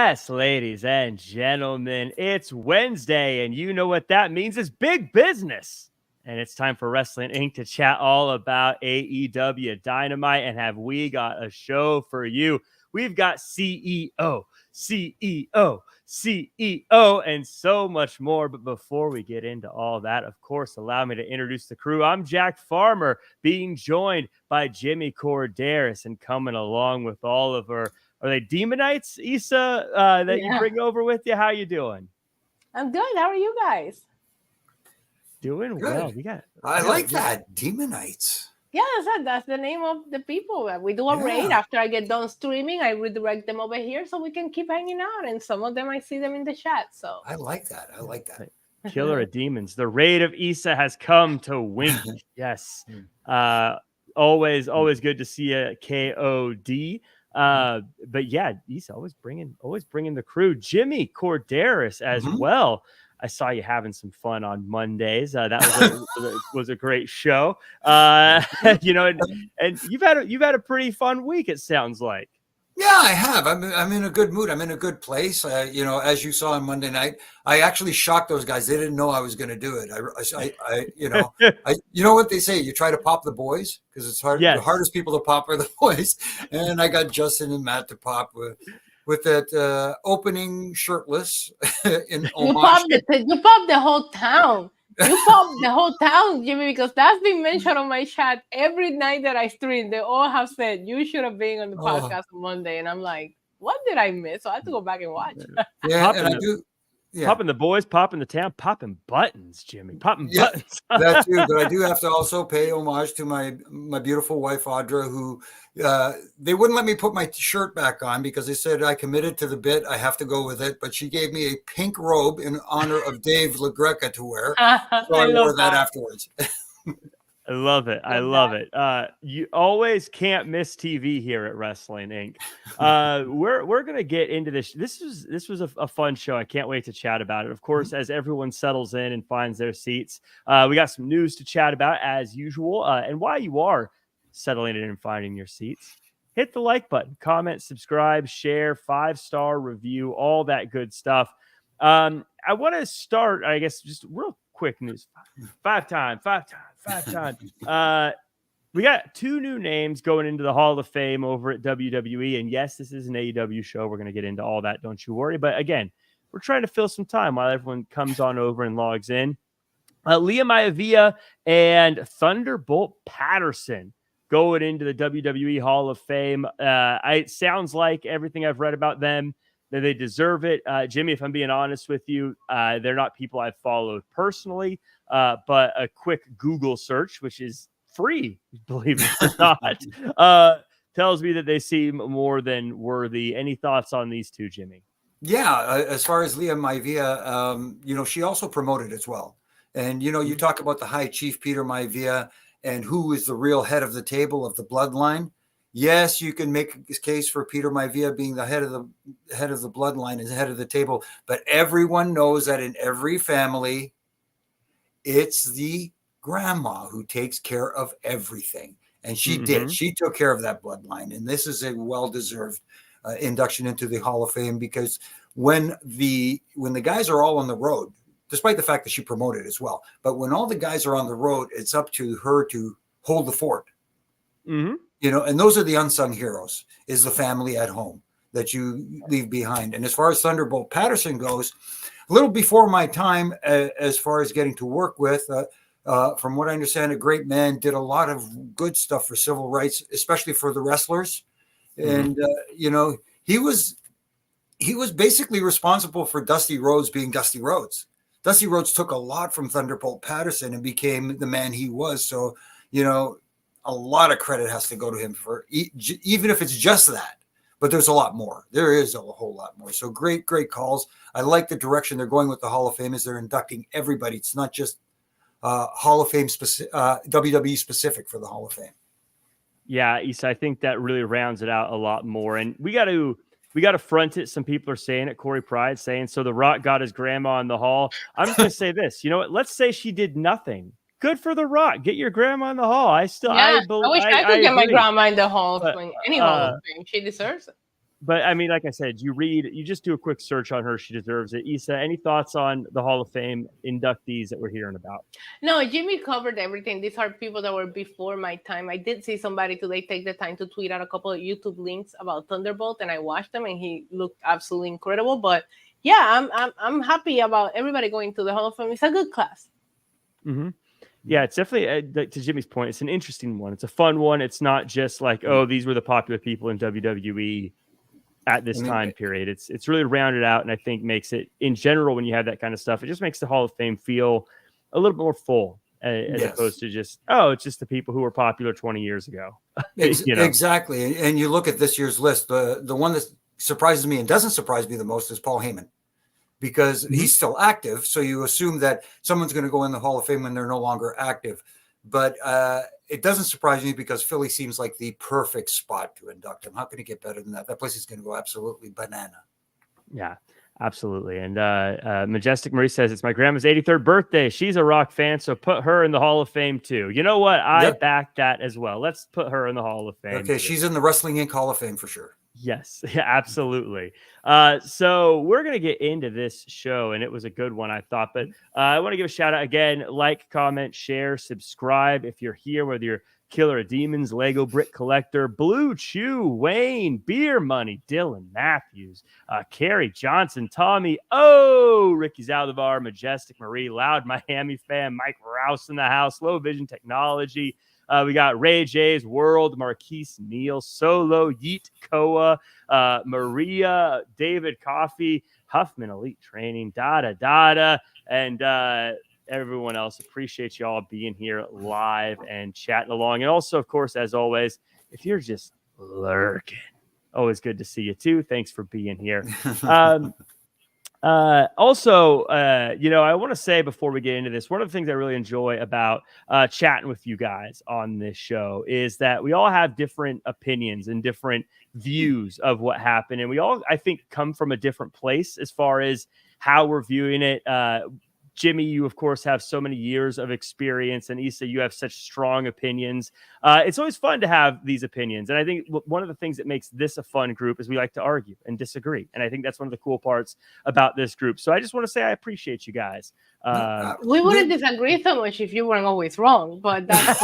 Yes, ladies and gentlemen, it's Wednesday, and you know what that means. It's big business. And it's time for Wrestling Inc. to chat all about AEW Dynamite. And have we got a show for you? We've got CEO, and so much more. But before we get into all that, of course, allow me to introduce the crew. I'm Jack Farmer, being joined by Jimmy Korderas, and coming along with all of our... Are they Demonites, Issa, that you bring over with you? How you doing? I'm good. How are you guys? Doing good. Well. I like that. Demonites. Yeah, that's the name of the people. We do a raid. After I get done streaming, I redirect them over here so we can keep hanging out. And some of them, I see them in the chat. So I like that. Killer of Demons. The raid of Issa has come to WINC. Yes. Always good to see a KOD. But yeah, he's always bringing the crew. Jimmy Korderas as well. I saw you having some fun on Mondays. That was a great show. And you've had a pretty fun week, it sounds like. Yeah, I have. I'm in a good mood. I'm in a good place. As you saw on Monday night, I actually shocked those guys. They didn't know I was going to do it. You know what they say? You try to pop the boys because it's hard. Yes. The hardest people to pop are the boys. And I got Justin and Matt to pop with that opening shirtless. You popped the whole town. You popped the whole town, Jimmy, because that's been mentioned on my chat every night that I stream. They all have said you should have been on the podcast on Monday, and I'm like, what did I miss? So I have to go back and watch. Yeah, and I do. Yeah. Popping the boys, popping the town, popping buttons, Jimmy, popping buttons. That too, but I do have to also pay homage to my beautiful wife, Audra, who they wouldn't let me put my shirt back on because they said I committed to the bit. I have to go with it. But she gave me a pink robe in honor of Dave LaGreca to wear. So I wore that afterwards. I love it. I love it. You always can't miss TV here at Wrestling Inc. We're gonna get into this. This was a fun show. I can't wait to chat about it. Of course, as everyone settles in and finds their seats, we got some news to chat about as usual. And while you are settling in and finding your seats, hit the like button, comment, subscribe, share, 5-star review, all that good stuff. I want to start, I guess, just real quick news. Five time. We got 2 new names going into the Hall of Fame over at WWE. And yes, this is an AEW show. We're going to get into all that. Don't you worry. But again, we're trying to fill some time while everyone comes on over and logs in. Maivia and Thunderbolt Patterson going into the WWE Hall of Fame. It sounds like everything I've read about them, that they deserve it. Jimmy, if I'm being honest with you, they're not people I've followed personally, but a quick Google search, which is free, believe it or not, tells me that they seem more than worthy. Any thoughts on these two, Jimmy? Yeah, as far as Maivia, she also promoted as well. And, you talk about the High Chief Peter Maivia and who is the real head of the table of the bloodline. Yes, you can make a case for Peter Maivia being the head of the bloodline, is the head of the table, but everyone knows that in every family, it's the grandma who takes care of everything, and she did. She took care of that bloodline, and this is a well-deserved induction into the Hall of Fame because when the guys are all on the road, despite the fact that she promoted as well, but when all the guys are on the road, it's up to her to hold the fort. And those are the unsung heroes, is the family at home that you leave behind. And as far as Thunderbolt Patterson goes, a little before my time as far as getting to work with, from what I understand, a great man, did a lot of good stuff for civil rights, especially for the wrestlers. And, he was basically responsible for Dusty Rhodes being Dusty Rhodes. Dusty Rhodes took a lot from Thunderbolt Patterson and became the man he was. So, a lot of credit has to go to him for even if it's just that, but there's a lot more. There is a whole lot more. So great calls. I like the direction they're going with the Hall of Fame as they're inducting everybody. It's not just Hall of Fame specific, WWE specific for the Hall of Fame. Yeah, Issa, I think that really rounds it out a lot more. And we got to front it. Some people are saying it. Corey Pride saying, so The Rock got his grandma in the Hall. I'm just going to say this. You know what? Let's say she did nothing. Good for The Rock. Get your grandma in the Hall. I wish I could get my grandma in the Hall of Fame. Any Hall of Fame. She deserves it. But I mean, like I said, you just do a quick search on her. She deserves it. Issa, any thoughts on the Hall of Fame inductees that we're hearing about? No, Jimmy covered everything. These are people that were before my time. I did see somebody today take the time to tweet out a couple of YouTube links about Thunderbolt, and I watched them, and he looked absolutely incredible. But yeah, I'm happy about everybody going to the Hall of Fame. It's a good class. Mm-hmm. Yeah, it's definitely, to Jimmy's point, it's an interesting one. It's a fun one. It's not just like, oh, these were the popular people in WWE at this time period. It's really rounded out, and I think makes it, in general, when you have that kind of stuff, it just makes the Hall of Fame feel a little bit more full as opposed to just, oh, it's just the people who were popular 20 years ago. Exactly. And you look at this year's list, the one that surprises me and doesn't surprise me the most is Paul Heyman, because he's still active. So you assume that someone's going to go in the Hall of Fame when they're no longer active. But it doesn't surprise me because Philly seems like the perfect spot to induct him. How can it get better than that? That place is going to go absolutely banana. Yeah, absolutely. And Majestic Marie says, it's my grandma's 83rd birthday. She's a Rock fan, so put her in the Hall of Fame too. You know what? I back that as well. Let's put her in the Hall of Fame. Okay, too. She's in the Wrestling Inc. Hall of Fame for sure. Yes, yeah, absolutely. So we're going to get into this show, and it was a good one, I thought. But I want to give a shout out again. Like, comment, share, subscribe. If you're here, whether you're Killer of Demons, Lego Brick Collector, Blue Chew, Wayne, Beer Money, Dylan Matthews, Carrie Johnson, Tommy, Ricky Zaldivar, Majestic Marie, Loud Miami Fan, Mike Rouse in the house, Low Vision Technology. We got Ray J's World, Marquise Neal, Solo, Yeet Koa, Maria, David Coffee, Huffman Elite Training, Dada, and everyone else. Appreciate you all being here live and chatting along. And also, of course, as always, if you're just lurking, always good to see you too. Thanks for being here. Also, I want to say before we get into this, one of the things I really enjoy about chatting with you guys on this show is that we all have different opinions and different views of what happened. And we all, I think, come from a different place as far as how we're viewing it. Jimmy, you, of course, have so many years of experience, and Issa, you have such strong opinions. It's always fun to have these opinions. And I think one of the things that makes this a fun group is we like to argue and disagree. And I think that's one of the cool parts about this group. So I just want to say I appreciate you guys. We wouldn't disagree so much if you weren't always wrong, but that's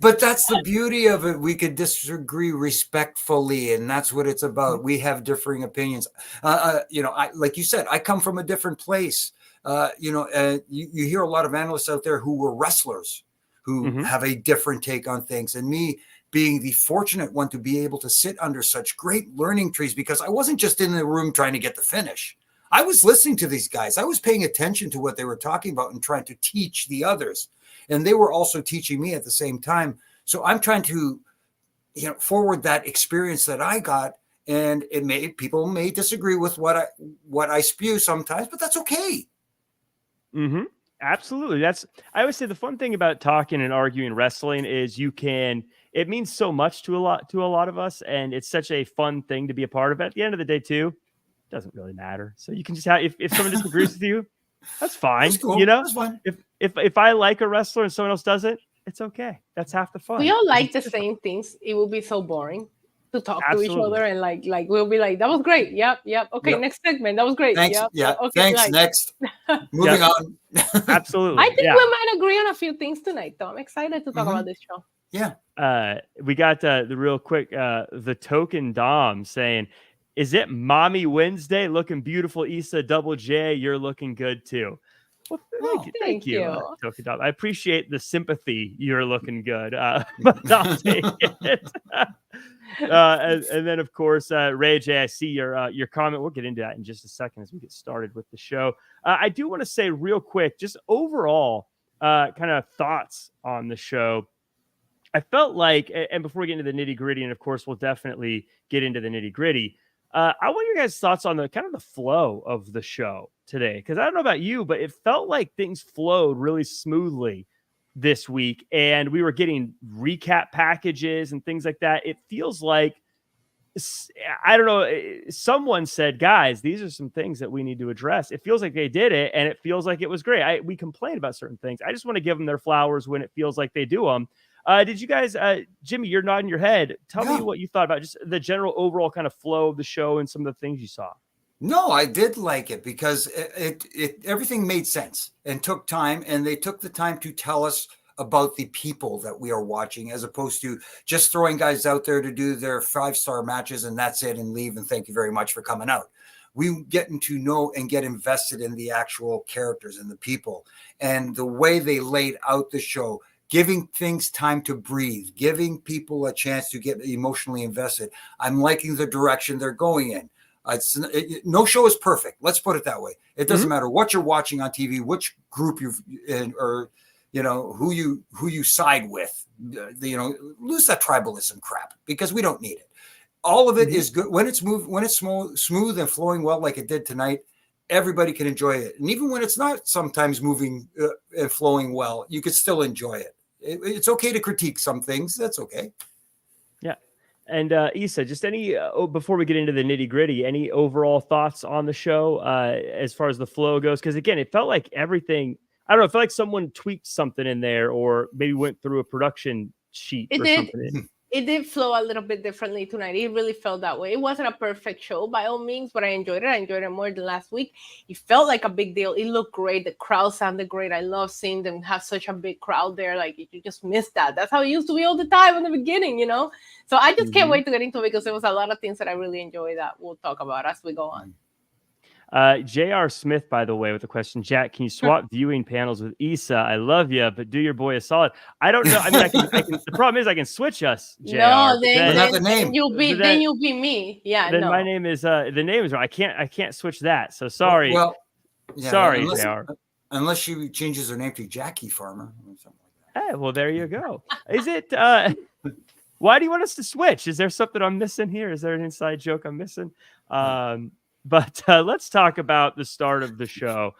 But that's the beauty of it. We could disagree respectfully, and that's what it's about. We have differing opinions. Like you said, I come from a different place. You hear a lot of analysts out there who were wrestlers who have a different take on things. And me being the fortunate one to be able to sit under such great learning trees, because I wasn't just in the room trying to get the finish. I was listening to these guys. I was paying attention to what they were talking about and trying to teach the others. And they were also teaching me at the same time. So I'm trying to, forward that experience that I got. And people may disagree with what I spew sometimes, but that's okay. Mm-hmm. Absolutely. I always say the fun thing about talking and arguing wrestling is it means so much to a lot of us. And it's such a fun thing to be a part of. At the end of the day, too, it doesn't really matter. So you can just have, if someone disagrees with you, that's fine. That's cool. That's fine. If I like a wrestler and someone else doesn't, it's okay. That's half the fun. We all like the same things. It will be so boring to talk to each other, and like we'll be like, that was great. Yep. Okay, next segment. That was great. Thanks. Yep. Yeah. Okay, thanks. Next. Moving on. Absolutely. I think we might agree on a few things tonight, though. I'm excited to talk about this show. Yeah. We got the real quick the token Dom saying, is it Mommy Wednesday? Looking beautiful, Issa. Double J, you're looking good too. Well, thank you. Token Dom. I appreciate the sympathy. You're looking good, but I'll take it. And then, of course, Ray J, I see your comment. We'll get into that in just a second as we get started with the show. I do want to say real quick, just overall kind of thoughts on the show. I felt like, and before we get into the nitty gritty, and of course, we'll definitely get into the nitty gritty. I want your guys' thoughts on the kind of the flow of the show today, because I don't know about you, but it felt like things flowed really smoothly this week, and we were getting recap packages and things like that. It feels like, I don't know, someone said, guys, these are some things that we need to address. It feels like they did it, and it feels like it was great. We complained about certain things. I just want to give them their flowers when it feels like they do them. Did you guys, Jimmy, you're nodding your head. Tell me what you thought about just the general overall kind of flow of the show and some of the things you saw. No, I did like it because it everything made sense and took time, and they took the time to tell us about the people that we are watching, as opposed to just throwing guys out there to do their 5-star matches and that's it and leave and thank you very much for coming out. We getting to know and get invested in the actual characters and the people, and the way they laid out the show, giving things time to breathe, giving people a chance to get emotionally invested. I'm liking the direction they're going in. No show is perfect. Let's put it that way. It doesn't matter what you're watching on TV, which group you've in, or who you side with. Lose that tribalism crap, because we don't need it. All of it is good when it's smooth and flowing well, like it did tonight. Everybody can enjoy it, and even when it's not sometimes moving and flowing well, you could still enjoy it. It's okay to critique some things. That's okay. Yeah. And Issa, just any before we get into the nitty gritty, any overall thoughts on the show as far as the flow goes? Because again, it felt like everything. I don't know. It felt like someone tweaked something in there, or maybe went through a production sheet something. It did flow a little bit differently tonight. It really felt that way. It wasn't a perfect show by all means, but I enjoyed it. I enjoyed it more than last week. It felt like a big deal. It looked great. The crowd sounded great. I love seeing them have such a big crowd there. Like, you just miss that. That's how it used to be all the time in the beginning, So I just can't wait to get into it, because there was a lot of things that I really enjoyed that we'll talk about as we go on. J.R. Smith, by the way, with a question. Jack, can you swap viewing panels with Issa? I love you, but do your boy a solid. I don't know. I mean, I can. The problem is I can switch us. JR, no, then you'll be me. Yeah. Then my name is the name is wrong. I can't switch that. So sorry. Well, yeah, sorry, JR. Unless she changes her name to Jackie Farmer or something like that. Hey, well, there you go. Is it? Why do you want us to switch? Is there something I'm missing here? Is there an inside joke I'm missing? But let's talk about the start of the show.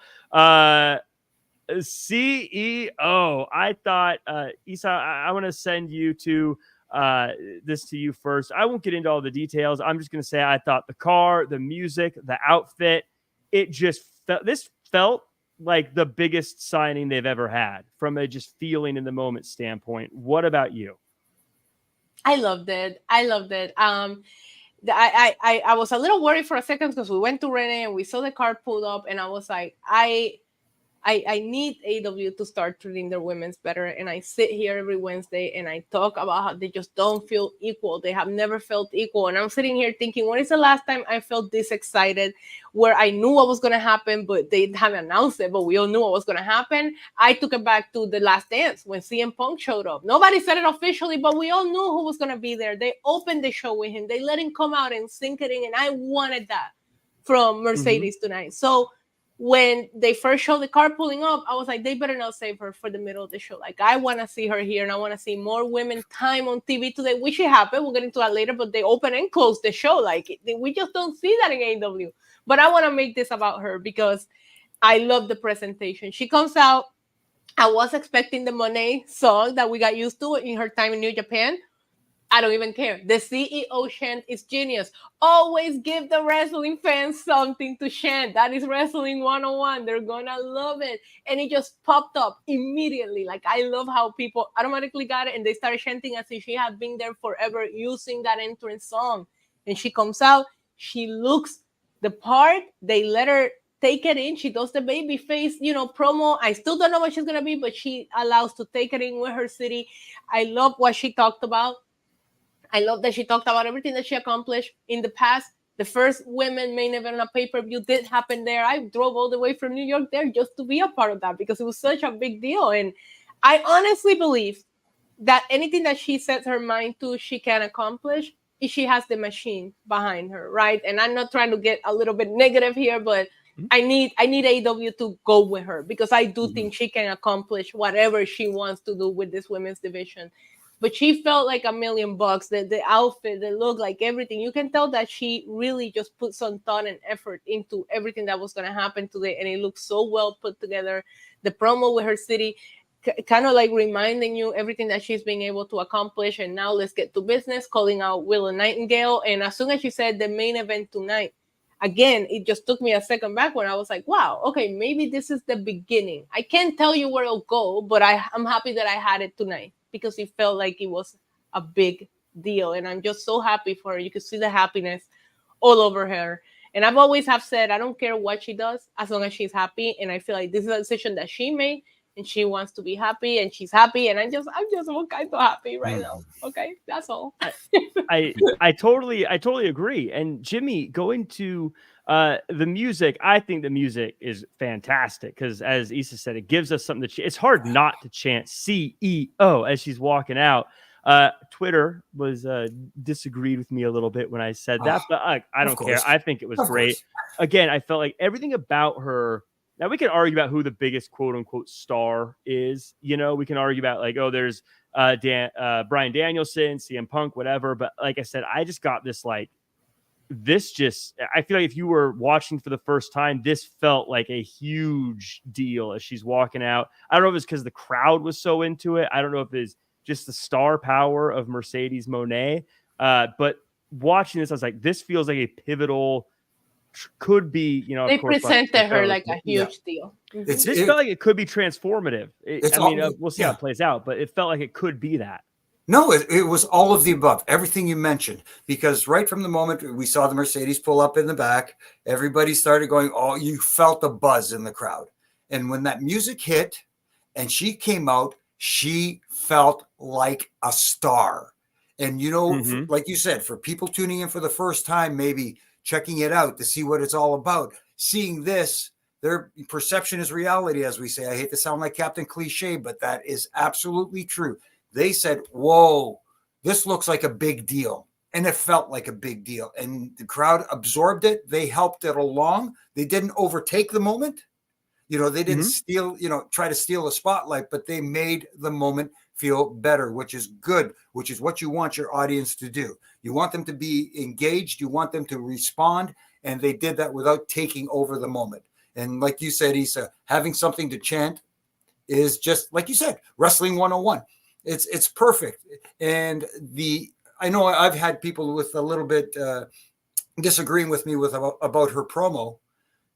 CEO, I thought, Issa, I want to send you to this to you first. I won't get into all the details. I'm just going to say I thought the car, the music, the outfit, this felt like the biggest signing they've ever had from a just feeling in the moment standpoint. What about you? I loved it. I was a little worried for a second, because we went to Renee and we saw the car pulled up, and I was like, I need AEW to start treating their women's better. And I sit here every Wednesday and I talk about how they just don't feel equal. They have never felt equal. And I'm sitting here thinking, when is the last time I felt this excited, where I knew what was going to happen, but they haven't announced it, but we all knew what was going to happen? I took it back to The Last Dance when CM Punk showed up. Nobody said it officially, but we all knew who was going to be there. They opened the show with him. They let him come out and sink it in. And I wanted that from Mercedes tonight. So when they first showed the car pulling up, I was like, they better not save her for the middle of the show. Like, I want to see her here, and I want to see more women time on TV today, which it happened. We'll get into that later, but they open and close the show. Like, we just don't see that in AEW. But I want to make this about her, because I love the presentation. She comes out. I was expecting the Mone song that we got used to in her time in New Japan. I don't even care. The CEO chant is genius. Always give the wrestling fans something to chant. That is wrestling 101. They're gonna love it. And it just popped up immediately. Like, I love how people automatically got it, and they started chanting as if she had been there forever, using that entrance song. And she comes out. She looks the part. They let her take it in. She does the baby face, promo. I still don't know what she's gonna be, but she allows to take it in with her city. I love what she talked about. I love that she talked about everything that she accomplished in the past. The first women main event on a pay-per-view did happen there. I drove all the way from New York there just to be a part of that, because it was such a big deal. And I honestly believe that anything that she sets her mind to, she can accomplish if she has the machine behind her, right? And I'm not trying to get a little bit negative here, but I need AEW to go with her, because I do think she can accomplish whatever she wants to do with this women's division. But she felt like $1 million. The outfit, the look, like everything. You can tell that she really just put some thought and effort into everything that was going to happen today. And it looked so well put together. The promo with her city, kind of like reminding you everything that she's been able to accomplish. And now let's get to business, calling out Willow Nightingale. And as soon as she said the main event tonight, again, it just took me a second back when I was like, wow, okay, maybe this is the beginning. I can't tell you where it'll go, but I'm happy that I had it tonight. because it felt like it was a big deal. And I'm just so happy for her. You could see the happiness all over her. And I've always have said, I don't care what she does as long as she's happy. And I feel like this is a decision that she made, and she wants to be happy, and she's happy. And I'm just all kinds of happy right now. Okay, that's all. I totally agree. And Jimmy, going to the music, I think the music is fantastic because, as Issa said, it gives us something to. It's hard not to chant CEO as she's walking out. Twitter was disagreed with me a little bit when I said that, but I don't care. I think it was great. Again, I felt like everything about her. Now we can argue about who the biggest quote unquote star is. You know, we can argue about like, oh, there's Bryan Danielson, CM Punk, whatever. But like I said, I just got this I feel like if you were watching for the first time, this felt like a huge deal as she's walking out. I don't know if it's because the crowd was so into it. I don't know if it's just the star power of Mercedes Moné. But watching this, I was like, this feels like a pivotal, could be, you know, they presented her like a huge deal. This felt like it could be transformative. We'll see how it plays out, but it felt like it could be that. No, it was all of the above, everything you mentioned, because right from the moment we saw the Mercedes pull up in the back, everybody started going, oh, you felt the buzz in the crowd. And when that music hit and she came out, she felt like a star. And, you know, like you said, for people tuning in for the first time, maybe checking it out to see what it's all about, seeing this, their perception is reality, as we say. I hate to sound like Captain Cliche, but that is absolutely true. They said, whoa, this looks like a big deal. And it felt like a big deal. And the crowd absorbed it. They helped it along. They didn't overtake the moment. You know, they didn't try to steal the spotlight, but they made the moment feel better, which is good, which is what you want your audience to do. You want them to be engaged. You want them to respond. And they did that without taking over the moment. And like you said, Issa, having something to chant is just, like you said, wrestling 101. It's perfect. And I know I've had people with a little bit disagreeing with me about her promo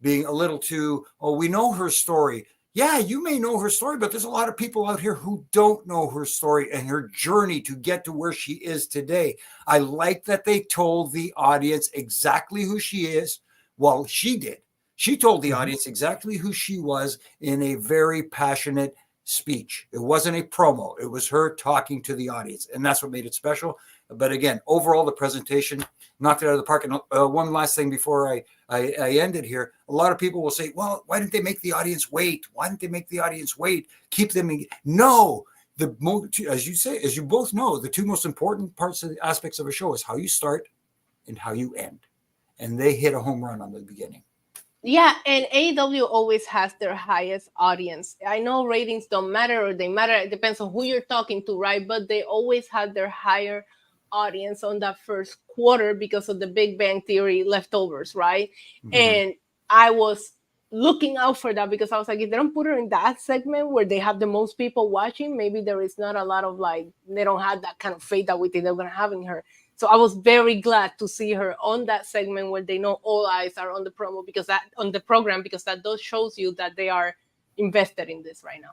being a little too, oh, we know her story. Yeah, you may know her story, but there's a lot of people out here who don't know her story and her journey to get to where she is today. I like that they told the audience exactly who she is. Well, she did. She told the audience exactly who she was in a very passionate speech. It wasn't a promo. It was her talking to the audience, and that's what made it special. But again, overall, the presentation knocked it out of the park. And one last thing before I end it here, a lot of people will say, well, why didn't they make the audience wait? Why didn't they make the audience wait? Keep them in. No, as you both know, the two most important parts of the aspects of a show is how you start and how you end. And they hit a home run on the beginning. Yeah, and AEW always has their highest audience. I know ratings don't matter, or they matter. It depends on who you're talking to, right? But they always had their higher audience on that first quarter because of the Big Bang Theory leftovers, right? And I was looking out for that because I was like, if they don't put her in that segment where they have the most people watching, maybe there is not a lot of they don't have that kind of faith that we think they're going to have in her. So I was very glad to see her on that segment where they know all eyes are on the program, because that does shows you that they are invested in this right now.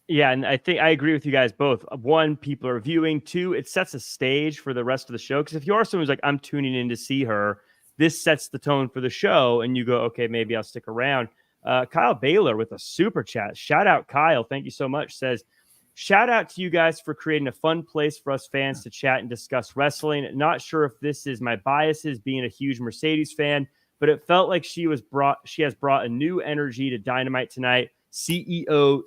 Yeah, and I think I agree with you guys both. One, people are viewing. Two, it sets a stage for the rest of the show. Because if you are someone who's like, I'm tuning in to see her, this sets the tone for the show, and you go, okay, maybe I'll stick around. Kyle Baylor with a super chat. Shout out, Kyle. Thank you so much. Says, shout out to you guys for creating a fun place for us fans to chat and discuss wrestling. Not sure if this is my biases being a huge Mercedes fan, but it felt like she has brought a new energy to Dynamite tonight. CEO.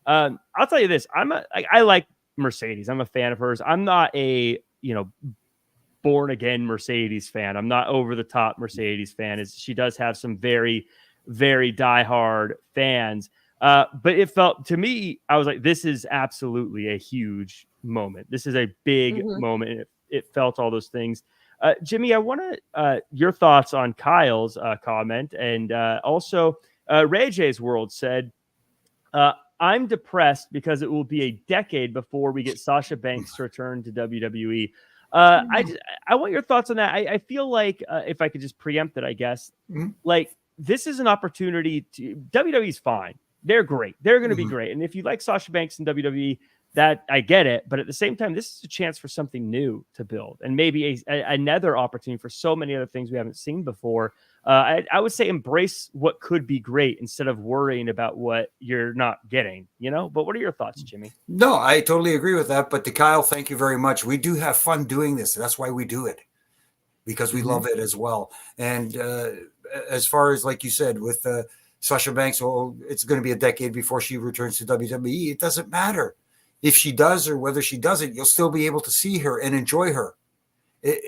I'll tell you this. I like Mercedes. I'm a fan of hers. I'm not a, born again Mercedes fan. I'm not over the top Mercedes fan. She does have some very, very diehard fans. But it felt to me, I was like, this is absolutely a huge moment. This is a big moment. It felt all those things. Jimmy, I want your thoughts on Kyle's comment. And also Ray J's World said, I'm depressed because it will be a decade before we get Sasha Banks to return to WWE. I want your thoughts on that. I feel like if I could just preempt it, I guess, like this is an opportunity to WWE's fine. They're great. They're going to be great. And if you like Sasha Banks in WWE, that I get it, but at the same time, this is a chance for something new to build, and maybe another opportunity for so many other things we haven't seen before. I would say embrace what could be great instead of worrying about what you're not getting, But what are your thoughts, Jimmy? No, I totally agree with that. But to Kyle, thank you very much. We do have fun doing this. That's why we do it, because we love it as well. And as far as, like you said, with Sasha Banks, it's going to be a decade before she returns to WWE. It doesn't matter if she does or whether she doesn't. You'll still be able to see her and enjoy her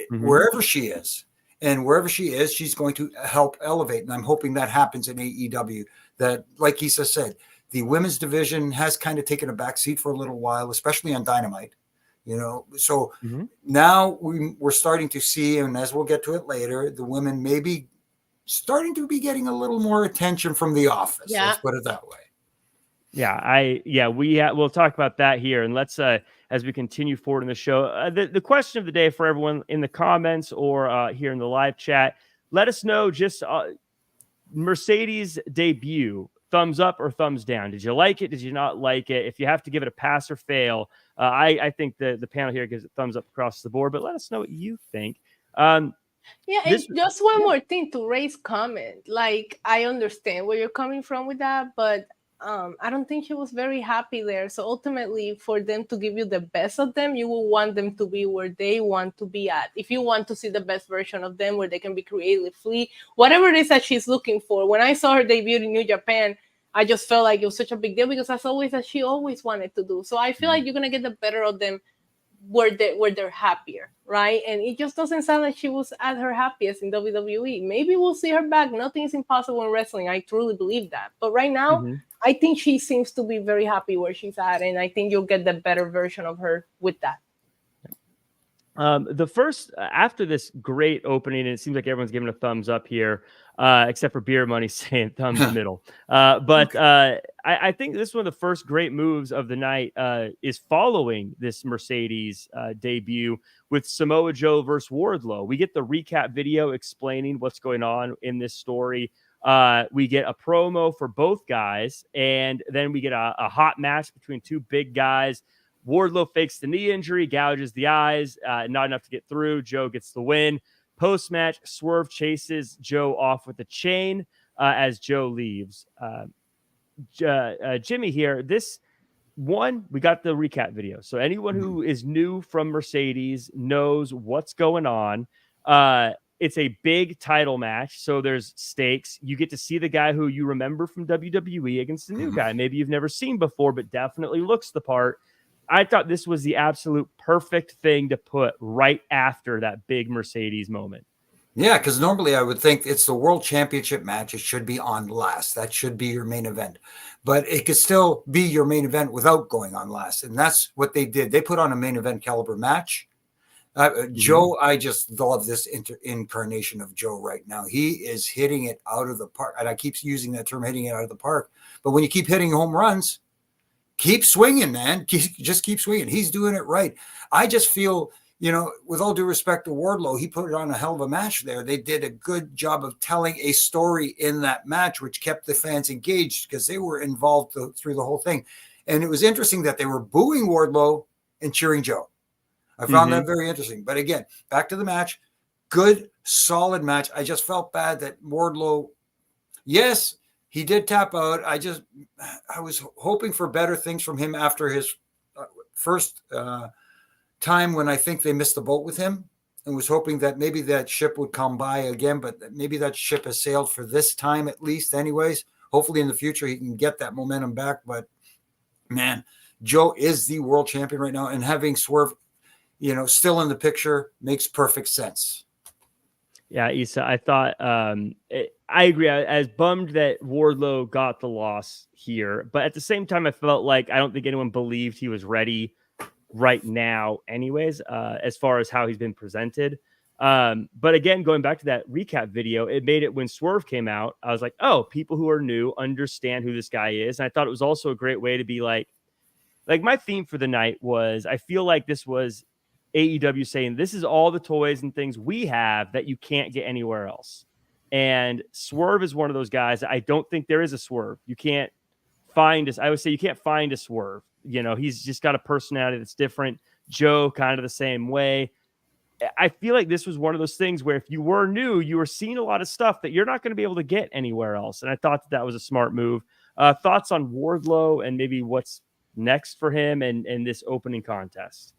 wherever she is. And wherever she is, she's going to help elevate. And I'm hoping that happens in AEW. That, like Issa said, the women's division has kind of taken a backseat for a little while, especially on Dynamite. So now we're starting to see, and as we'll get to it later, the women maybe starting to be getting a little more attention from the office. Yeah. Let's put it that way. We'll talk about that here, and let's as we continue forward in the show. The question of the day for everyone in the comments or here in the live chat, let us know just Mercedes debut. Thumbs up or thumbs down? Did you like it? Did you not like it? If you have to give it a pass or fail, I think the panel here gives it thumbs up across the board, but let us know what you think. It's just one more thing to raise comment. Like, I understand where you're coming from with that, but I don't think she was very happy there. So ultimately, for them to give you the best of them, you will want them to be where they want to be at. If you want to see the best version of them, where they can be creatively, whatever it is that she's looking for. When I saw her debut in New Japan, I just felt like it was such a big deal, because that's always that she always wanted to do. So I feel like you're gonna get the better of them where they're happier, right? And it just doesn't sound like she was at her happiest in WWE. Maybe we'll see her back. Nothing is impossible in wrestling. I truly believe that. But right now, I think she seems to be very happy where she's at, and I think you'll get the better version of her with that. The first, after this great opening, and it seems like everyone's giving a thumbs up here, except for Beer Money saying thumbs middle. I think this is one of the first great moves of the night is following this Mercedes debut with Samoa Joe versus Wardlow. We get the recap video explaining what's going on in this story. We get a promo for both guys, and then we get a hot match between two big guys. Wardlow fakes the knee injury, gouges the eyes, not enough to get through. Joe gets the win. Post-match, Swerve chases Joe off with a chain as Joe leaves. Jimmy here, we got the recap video. So anyone who is new from Mercedes knows what's going on. It's a big title match, so there's stakes. You get to see the guy who you remember from WWE against a new guy. Maybe you've never seen before, but definitely looks the part. I thought this was the absolute perfect thing to put right after that big Mercedes moment. Yeah, because normally I would think it's the World Championship match. It should be on last. That should be your main event. But it could still be your main event without going on last. And that's what they did. They put on a main event caliber match. Joe, I just love this incarnation of Joe right now. He is hitting it out of the park. And I keep using that term, hitting it out of the park. But when you keep hitting home runs, keep swinging, man. Just keep swinging. He's doing it right. I just feel, with all due respect to Wardlow, he put it on a hell of a match there. They did a good job of telling a story in that match, which kept the fans engaged because they were involved through the whole thing. And it was interesting that they were booing Wardlow and cheering Joe. I found that very interesting. But again, back to the match. Good, solid match. I just felt bad that Wardlow, yes, he did tap out. I was hoping for better things from him after his first time when I think they missed the boat with him, and was hoping that maybe that ship would come by again, but maybe that ship has sailed for this time at least anyways. Hopefully in the future he can get that momentum back. But man, Joe is the world champion right now, and having Swerve, still in the picture makes perfect sense. Yeah, Issa, I thought I agree. I was bummed that Wardlow got the loss here, but at the same time, I felt like I don't think anyone believed he was ready right now anyways, as far as how he's been presented. But again, going back to that recap video, it made it when Swerve came out, I was like, oh, people who are new understand who this guy is. And I thought it was also a great way to be like my theme for the night was, I feel like this was AEW saying, this is all the toys and things we have that you can't get anywhere else. And Swerve is one of those guys. I don't think there is a Swerve. You can't find us. I would say you can't find a Swerve. He's just got a personality that's different. Joe, kind of the same way. I feel like this was one of those things where if you were new, you were seeing a lot of stuff that you're not going to be able to get anywhere else. And I thought that was a smart move. Thoughts on Wardlow and maybe what's next for him and this opening contest?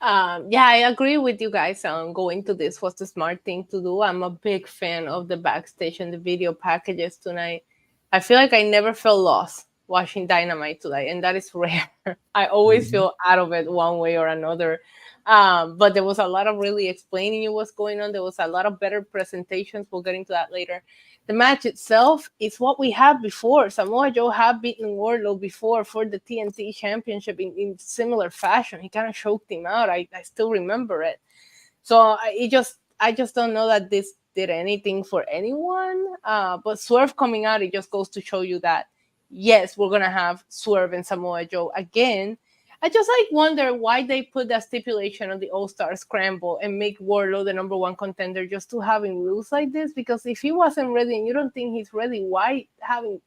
I agree with you guys on going to this was the smart thing to do. I'm a big fan of the backstage and the video packages tonight. I feel like I never felt lost watching Dynamite tonight, and that is rare. I always feel out of it one way or another. But there was a lot of really explaining you what's going on. There was a lot of better presentations. We'll get into that later. The match itself is what we had before. Samoa Joe had beaten Wardlow before for the TNT Championship in similar fashion. He kind of choked him out. I still remember it. So I just don't know that this did anything for anyone. But Swerve coming out, it just goes to show you that, yes, we're going to have Swerve and Samoa Joe again. I just wonder why they put that stipulation on the All-Star Scramble and make Wardlow the number one contender just to have him lose like this. Because if he wasn't ready and you don't think he's ready, why having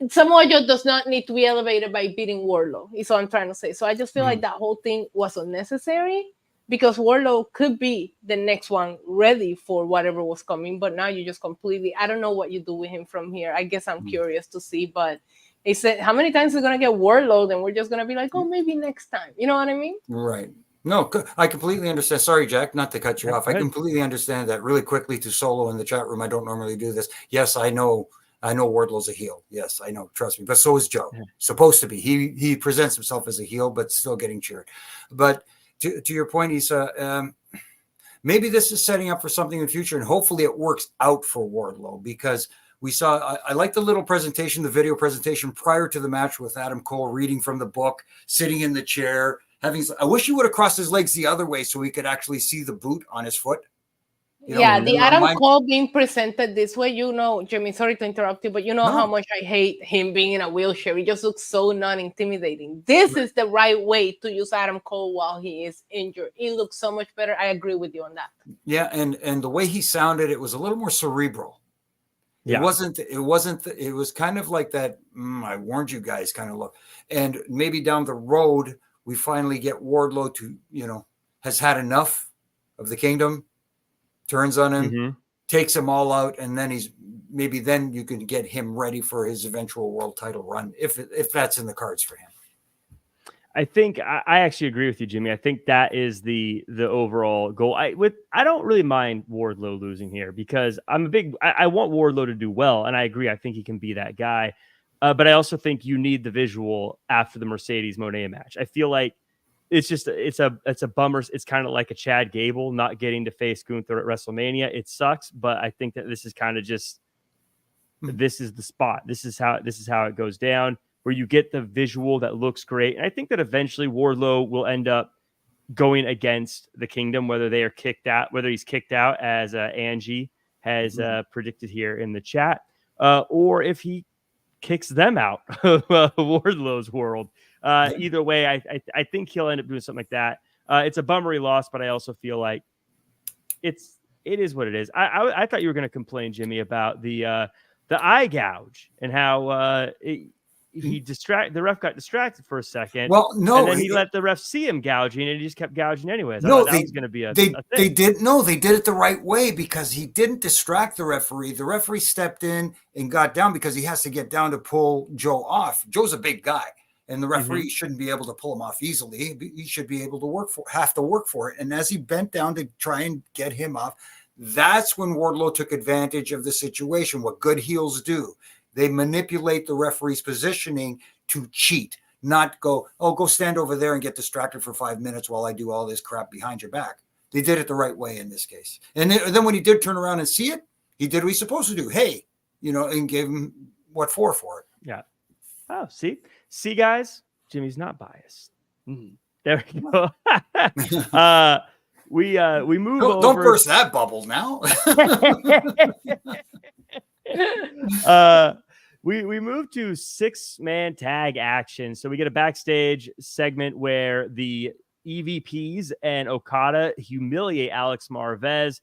Samoa Joe does not need to be elevated by beating Wardlow, is what I'm trying to say. So I just feel like that whole thing was unnecessary because Wardlow could be the next one ready for whatever was coming. But now you just completely, I don't know what you do with him from here. I guess I'm curious to see, but he said, how many times is going to get Wardlow? Then we're just going to be like, oh, maybe next time. You know what I mean? Right. No, I completely understand. Sorry, Jack, not to cut you off. I completely understand that. Really quickly to Solo in the chat room. I don't normally do this. Yes, I know Wardlow's a heel. Yes, I know. Trust me. But so is Joe. Supposed to be. He presents himself as a heel, but still getting cheered. But to your point, Issa, maybe this is setting up for something in the future, and hopefully it works out for Wardlow because we saw, I like the little presentation, the video presentation prior to the match with Adam Cole reading from the book, sitting in the chair, I wish he would have crossed his legs the other way so we could actually see the boot on his foot. The Adam Cole being presented this way, Jimmy, sorry to interrupt you, but how much I hate him being in a wheelchair. He just looks so non-intimidating. This is the right way to use Adam Cole while he is injured. He looks so much better. I agree with you on that. Yeah, and the way he sounded, it was a little more cerebral. Yeah. It was kind of like that, I warned you guys kind of look. And maybe down the road, we finally get Wardlow to, has had enough of the kingdom, turns on him, takes them all out, and then then you can get him ready for his eventual world title run, if that's in the cards for him. I think I actually agree with you, Jimmy. I think that is the overall goal. I don't really mind Wardlow losing here because I want Wardlow to do well, and I agree. I think he can be that guy, but I also think you need the visual after the Mercedes Monet match. I feel like it's a bummer. It's kind of like a Chad Gable not getting to face Gunther at WrestleMania. It sucks, but I think that this is kind of just this is the spot. This is how it goes down, where you get the visual that looks great. And I think that eventually Wardlow will end up going against the Kingdom, whether he's kicked out, as Angie has predicted here in the chat, or if he kicks them out of Wardlow's world. Either way, I think he'll end up doing something like that. It's a bummery loss, but I also feel like it is what it is. I thought you were going to complain, Jimmy, about the eye gouge and how the ref got distracted for a second. Well, no, and then he let the ref see him gouging, and he just kept gouging anyways. No, that was going to be a thing. They did it the right way because he didn't distract the referee. The referee stepped in and got down because he has to get down to pull Joe off. Joe's a big guy, and the referee shouldn't be able to pull him off easily. He should be able to have to work for it. And as he bent down to try and get him off, that's when Wardlow took advantage of the situation. What good heels do. They manipulate the referee's positioning to cheat, not go stand over there and get distracted for 5 minutes while I do all this crap behind your back. They did it the right way in this case. And then when he did turn around and see it, he did what he's supposed to do. Hey, and gave him what for it. Yeah. Oh, see, guys, Jimmy's not biased. There we go. We move over. Don't burst that bubble now. We move to 6-man tag action. So we get a backstage segment where the EVPs and Okada humiliate Alex Marvez.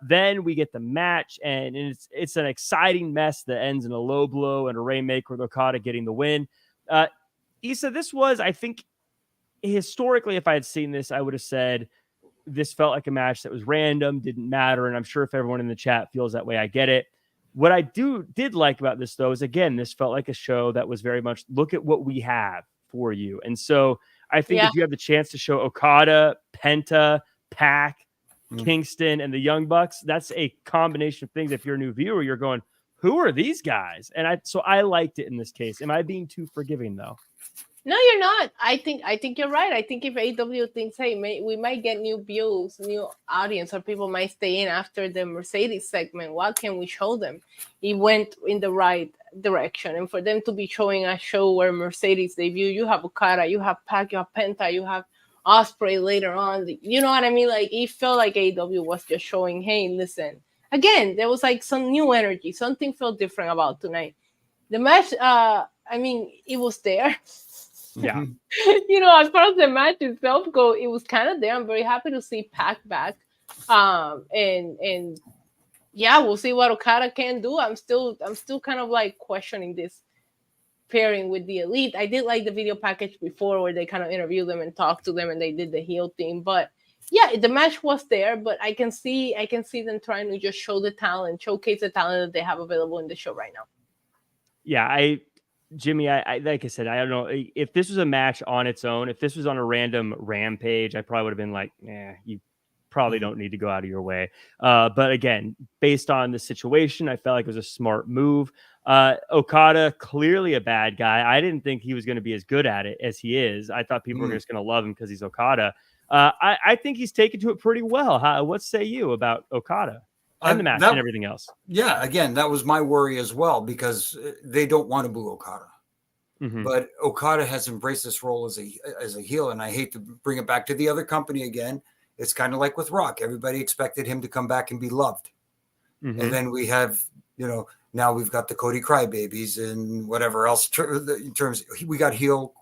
Then we get the match, and it's an exciting mess that ends in a low blow and a rainmaker with Okada getting the win. Issa, this was, I think, historically, if I had seen this, I would have said this felt like a match that was random, didn't matter. And I'm sure if everyone in the chat feels that way, I get it. What I did like about this, though, is, again, this felt like a show that was very much look at what we have for you. And so I think if you have the chance to show Okada, Penta, Pac, Kingston, and the Young Bucks, that's a combination of things. If you're a new viewer, you're going, who are these guys? And I liked it in this case. Am I being too forgiving, though? No, you're not. I think you're right. I think if AEW thinks, hey, we might get new views, new audience, or people might stay in after the Mercedes segment, what can we show them? It went in the right direction. And for them to be showing a show where Mercedes debut, you have Okada, you have Pac, you have Penta, you have Ospreay later on. You know what I mean? Like, it felt like AEW was just showing, hey, listen. Again, there was like some new energy. Something felt different about tonight. The match, it was there. Yeah. As far as the match itself go, it was kind of there. I'm very happy to see Pac back. And we'll see what Okada can do. I'm still kind of like questioning this pairing with the Elite. I did like the video package before where they kind of interviewed them and talked to them and they did the heel thing. But yeah, the match was there, but I can see them trying to just show the talent, showcase the talent that they have available in the show right now. Yeah, Jimmy, I like I said, I don't know if this was a match on its own. If this was on a random Rampage, I probably would have been like, you probably don't need to go out of your way. But again, based on the situation, I felt like it was a smart move. Okada, clearly a bad guy. I didn't think he was going to be as good at it as he is. I thought people were just going to love him because he's Okada. I think he's taken to it pretty well. What say you about Okada? And the match and everything else. Yeah, again, that was my worry as well because they don't want to boo Okada. Mm-hmm. But Okada has embraced this role as a heel, and I hate to bring it back to the other company again. It's kind of like with Rock. Everybody expected him to come back and be loved. Mm-hmm. And then we have, now we've got the Cody Crybabies and whatever else in terms. We got heel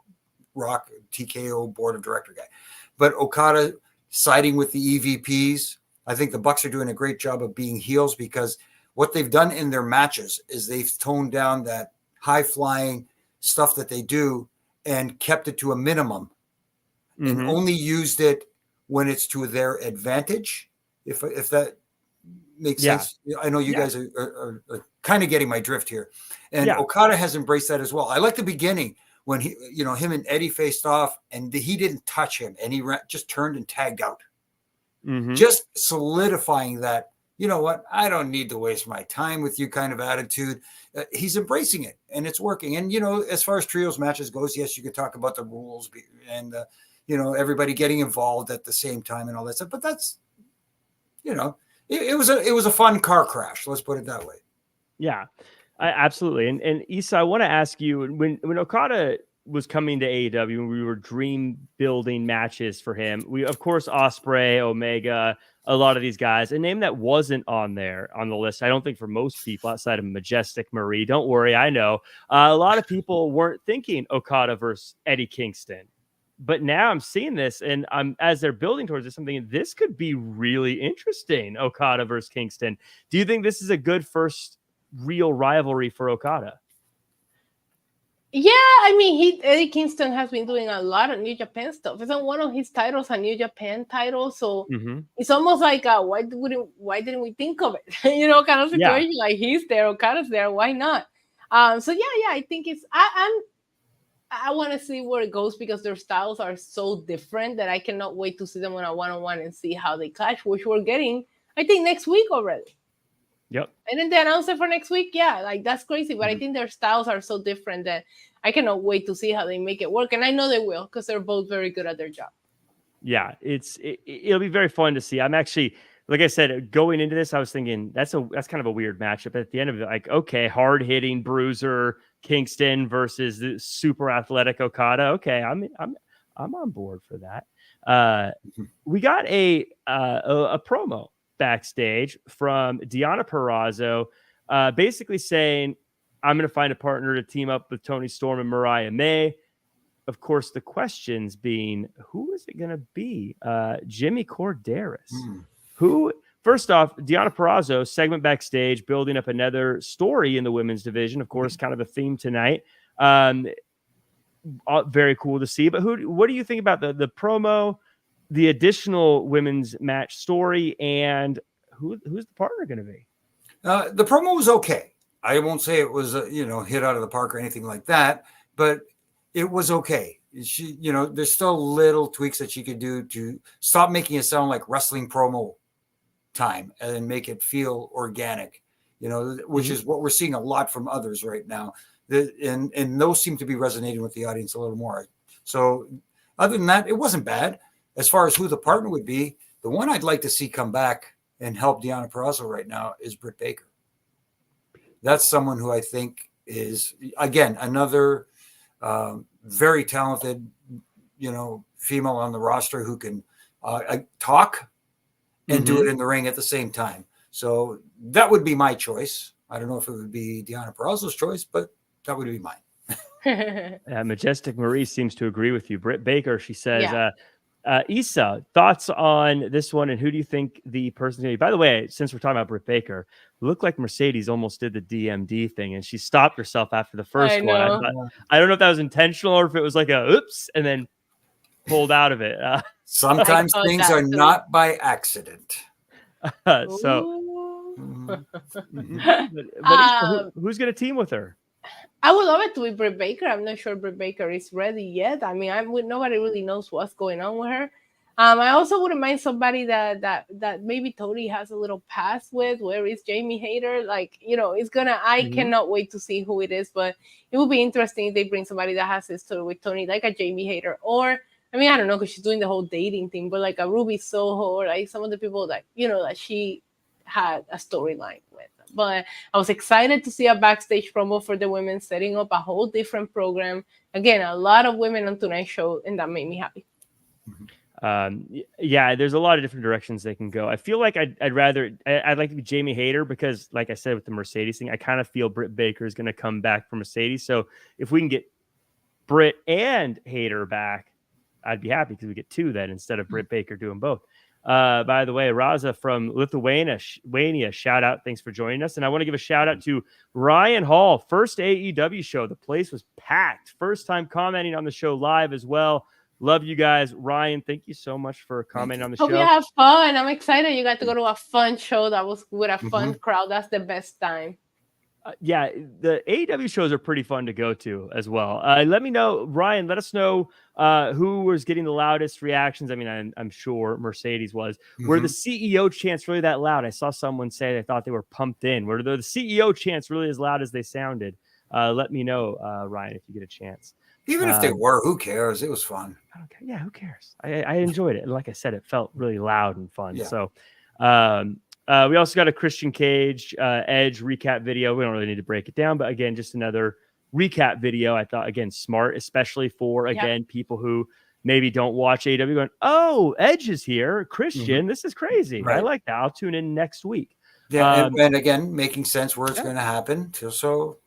Rock, TKO board of director guy. But Okada siding with the EVPs. I think the Bucks are doing a great job of being heels because what they've done in their matches is they've toned down that high-flying stuff that they do and kept it to a minimum and only used it when it's to their advantage, if that makes sense. I know you guys are kind of getting my drift here. And Okada has embraced that as well. I like the beginning when him and Eddie faced off and he didn't touch him and he just turned and tagged out. Mm-hmm. Just solidifying that, you know what, I don't need to waste my time with you kind of attitude. He's embracing it and it's working. And, as far as trios matches goes, yes, you could talk about the rules and, everybody getting involved at the same time and all that stuff. But that's, it was a fun car crash. Let's put it that way. Yeah, absolutely. And Issa, I want to ask you, when Okada was coming to AEW and we were dream building matches for him, we of course Ospreay, Omega, a lot of these guys, a name that wasn't on there on the list, I don't think for most people outside of Majestic Marie, don't worry, I know a lot of people weren't thinking Okada versus Eddie Kingston, but now I'm seeing this and as they're building towards this, I'm thinking this could be really interesting. Okada versus Kingston. Do you think this is a good first real rivalry for Okada? Yeah, Eddie Kingston has been doing a lot of New Japan stuff. Isn't one of his titles a New Japan title? So it's almost like why didn't we think of it? Kind of situation. Like he's there, Okada's there, why not? I think it's I want to see where it goes because their styles are so different that I cannot wait to see them on a one-on-one and see how they clash, which we're getting, I think, next week already. Yep. And then they announced it for next week. Yeah, like that's crazy. But I think their styles are so different that I cannot wait to see how they make it work. And I know they will because they're both very good at their job. Yeah, it'll be very fun to see. I'm actually, like I said, going into this, I was thinking that's kind of a weird matchup. At the end of it, like, okay, hard hitting bruiser Kingston versus the super athletic Okada. Okay, I'm on board for that. We got a promo backstage from Deonna Purrazzo, basically saying, I'm going to find a partner to team up with Toni Storm and Mariah May. Of course, the questions being, who is it going to be? Jimmy Korderas. Who, first off, Deonna Purrazzo, segment backstage, building up another story in the women's division. Of course, kind of a theme tonight. very cool to see. But what do you think about the promo, the additional women's match story, and who's the partner going to be? The promo was okay. I won't say it was hit out of the park or anything like that, but it was okay. She, there's still little tweaks that she could do to stop making it sound like wrestling promo time and make it feel organic, which is what we're seeing a lot from others right now. And those seem to be resonating with the audience a little more. So other than that, it wasn't bad. As far as who the partner would be, the one I'd like to see come back and help Deonna Purrazzo right now is Britt Baker. That's someone who I think is, again, another very talented, female on the roster who can talk and do it in the ring at the same time. So that would be my choice. I don't know if it would be Deonna Purrazzo's choice, but that would be mine. Majestic Marie seems to agree with you. Britt Baker, she says, Issa, thoughts on this one, and who do you think the person's going to be? By the way, since we're talking about Britt Baker, it looked like Mercedes almost did the DMD thing, and she stopped herself after the first one. I don't know if that was intentional or if it was like a oops, and then pulled out of it. Sometimes things are not by accident. But who's going to team with her? I would love it to be Britt Baker. I'm not sure Britt Baker is ready yet. I mean, nobody really knows what's going on with her. I also wouldn't mind somebody that maybe Tony has a little past with. Where is Jamie Hayter? It's gonna. I cannot wait to see who it is. But it would be interesting if they bring somebody that has history with Tony, like a Jamie Hayter, or I mean, I don't know, because she's doing the whole dating thing, but like a Ruby Soho, or like some of the people that that she had a storyline with. But I was excited to see a backstage promo for the women, setting up a whole different program. Again, a lot of women on tonight's show, and that made me happy. There's a lot of different directions they can go. I feel like I'd like to be Jamie Hayter because, like I said, with the Mercedes thing, I kind of feel Britt Baker is going to come back for Mercedes. So if we can get Britt and Hayter back, I'd be happy because we get two then instead of Britt Baker doing both. By the way, Raza from Lithuania, shout out. Thanks for joining us. And I want to give a shout out to Ryan Hall, first AEW show. The place was packed. First time commenting on the show live as well. Love you guys. Ryan, thank you so much for commenting on the show. Hope you have fun. I'm excited you got to go to a fun show that was with a fun crowd. That's the best time. The AEW shows are pretty fun to go to as well. Let me know, Ryan, let us know who was getting the loudest reactions. I mean, I'm sure Mercedes was. Were the CEO chants really that loud? I saw someone say they thought they were pumped in. Were the CEO chants really as loud as they sounded? Let me know, Ryan, if you get a chance. Even if they were, who cares? It was fun. I don't care. Yeah, who cares? I enjoyed it. And like I said, it felt really loud and fun. Yeah. So, we also got a Christian Cage Edge recap video. We don't really need to break it down, but again, just another recap video. I thought, again, smart, especially for, again, people who maybe don't watch AEW going, oh, Edge is here. Christian, this is crazy. Right. I like that. I'll tune in next week. Yeah, and again, making sense where it's going to happen. So,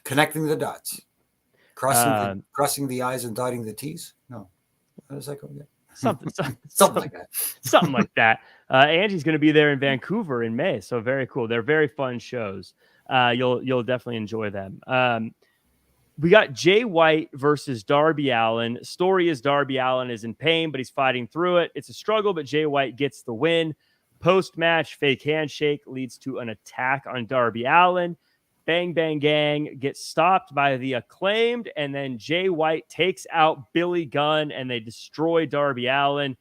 connecting the dots. Crossing the I's and dotting the T's. No. How does that go again? Something like that. Something like that. Angie's going to be there in Vancouver in May, so very cool. They're very fun shows. You'll definitely enjoy them. We got Jay White versus Darby Allin. Story is Darby Allin is in pain, but he's fighting through it. It's a struggle, but Jay White gets the win. Post-match, fake handshake leads to an attack on Darby Allin. Bang Bang Gang gets stopped by the Acclaimed, and then Jay White takes out Billy Gunn, and they destroy Darby Allin.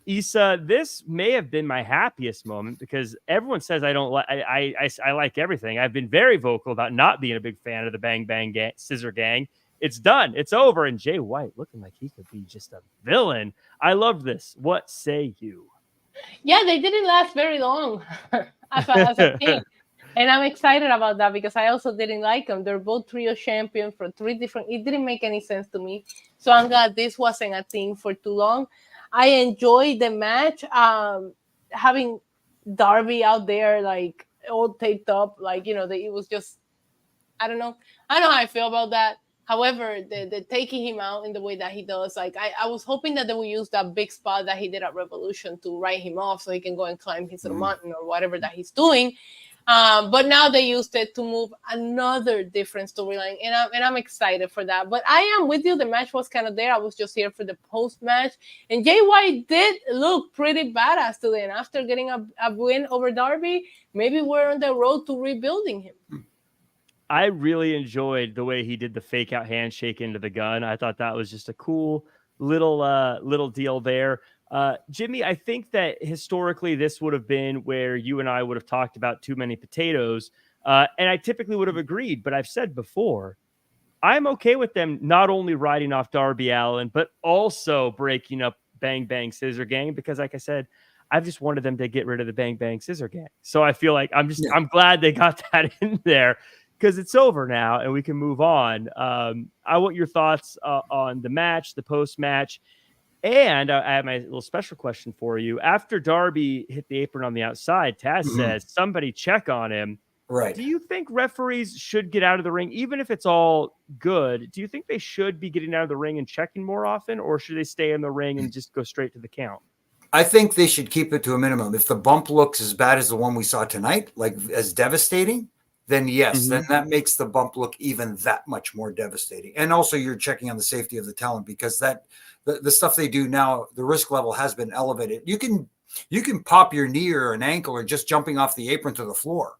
Issa, this may have been my happiest moment because everyone says I don't like. I like everything. I've been very vocal about not being a big fan of the Bang Bang Gang, Scissor Gang. It's done. It's over. And Jay White looking like he could be just a villain. I love this. What say you? Yeah, they didn't last very long as a team. And I'm excited about that because I also didn't like them. They're both trio champions for three different. It didn't make any sense to me. So I'm glad this wasn't a thing for too long. I enjoyed the match. Having Darby out there, like all taped up, it was just, I don't know how I feel about that. However, the taking him out in the way that he does, I was hoping that they would use that big spot that he did at Revolution to write him off so he can go and climb his mountain or whatever that he's doing. But now they used it to move another different storyline, and I'm excited for that. But I am with you. The match was kind of there. I was just here for the post match, and Jay White did look pretty badass today. And after getting a win over Darby, maybe we're on the road to rebuilding him. I really enjoyed the way he did the fake out handshake into the gun. I thought that was just a cool little deal there. Jimmy, I think that historically this would have been where you and I would have talked about too many potatoes. And I typically would have agreed, but I've said before, I'm okay with them not only riding off Darby Allin, but also breaking up Bang Bang Scissor Gang, because like I said, I've just wanted them to get rid of the Bang Bang Scissor Gang. So I feel like I'm glad they got that in there, because it's over now and we can move on. I want your thoughts on the match, the post-match, and I have my little special question for you. After Darby hit the apron on the outside, Taz says, somebody check on him. Right. Do you think referees should get out of the ring, even if it's all good? Do you think they should be getting out of the ring and checking more often, or should they stay in the ring and just go straight to the count? I think they should keep it to a minimum. If the bump looks as bad as the one we saw tonight, like as devastating, then yes, then that makes the bump look even that much more devastating. And also you're checking on the safety of the talent, because that the stuff they do now, the risk level has been elevated. You can pop your knee or an ankle or just jumping off the apron to the floor,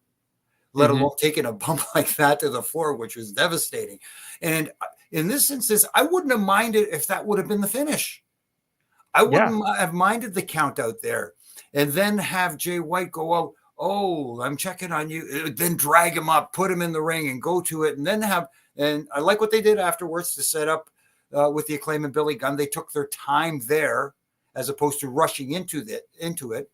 let alone taking a bump like that to the floor, which was devastating. And in this instance, I wouldn't have minded if that would have been the finish. I wouldn't have minded the count out there, and then have Jay White go out, oh, I'm checking on you, then drag him up, put him in the ring and go to it. And then and I like what they did afterwards to set up with the Acclaim and Billy Gunn. They took their time there as opposed to rushing into it.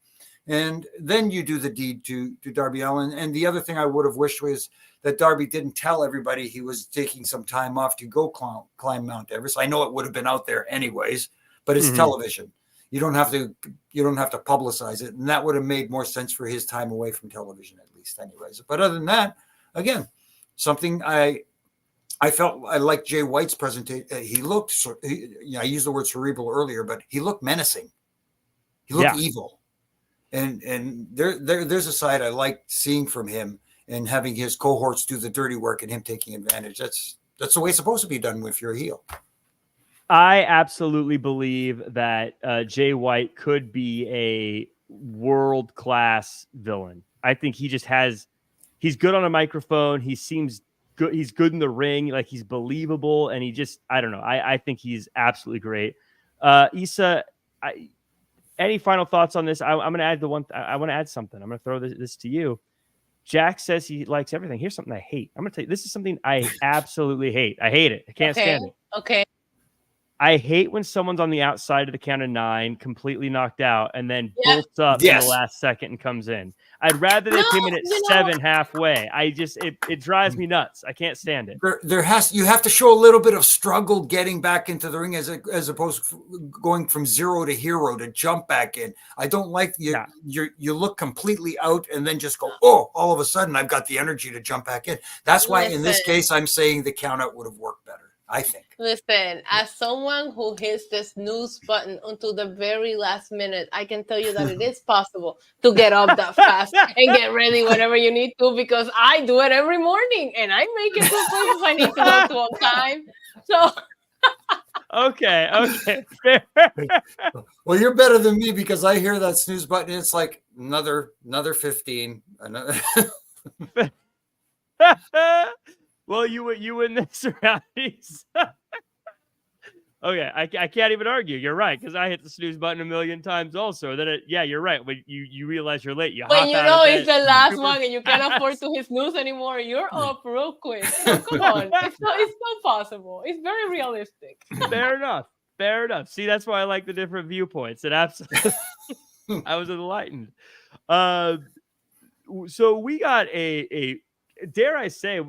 And then you do the deed to Darby Allin. And the other thing I would have wished was that Darby didn't tell everybody he was taking some time off to go climb Mount Everest. I know it would have been out there anyways, but it's television. You don't have to publicize it. And that would have made more sense for his time away from television, at least anyways. But other than that, again, something I felt I liked Jay White's presentation. He looked, I used the word cerebral earlier, but he looked menacing. He looked evil. And there's a side I like seeing from him, and having his cohorts do the dirty work and him taking advantage. That's the way it's supposed to be done if you're a heel. I absolutely believe that Jay White could be a world-class villain. I think he's good on a microphone. He seems good. He's good in the ring. Like, he's believable. And I don't know. I think he's absolutely great. Issa, any final thoughts on this? I'm going to add I want to add something. I'm going to throw this to you. Jack says he likes everything. Here's something I hate. I'm going to tell you, this is something I absolutely hate. I hate it. I can't stand it. Okay. I hate when someone's on the outside of the count of 9, completely knocked out, and then bolts up in the last second and comes in. I'd rather they came in at 7 halfway. It drives me nuts. I can't stand it. You have to show a little bit of struggle getting back into the ring as opposed to going from zero to hero to jump back in. I don't like you look completely out and then just go, oh, all of a sudden I've got the energy to jump back in. That's why in this case I'm saying the count out would have worked better, I think. Listen, as someone who hits the snooze button until the very last minute, I can tell you that it is possible to get up that fast and get ready whenever you need to, because I do it every morning and I make it to places I need to go to on time. So okay. Fair. Well, you're better than me, because I hear that snooze button. It's like another 15. Well, you win this round. Okay, I can't even argue. You're right, because I hit the snooze button a million times also. Then you're right. When you realize you're late, when you know it's the last one and you can't afford to hit snooze anymore, you're up real quick. So come on, it's not possible. It's very realistic. Fair enough. See, that's why I like the different viewpoints. And absolutely, I was enlightened. So we got a dare I say,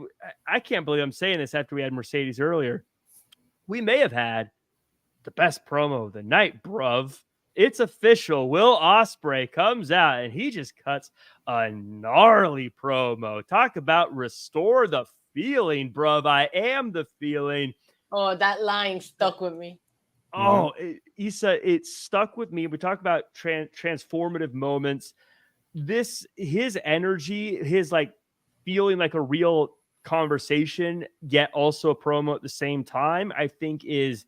I can't believe I'm saying this after we had Mercedes earlier. We may have had the best promo of the night, bruv. It's official. Will Ospreay comes out and he just cuts a gnarly promo. Talk about restore the feeling, bruv. I am the feeling. Oh, that line stuck with me. Oh, Issa, it stuck with me. We talk about transformative moments. his energy, his like feeling like a real conversation, yet also a promo at the same time, I think is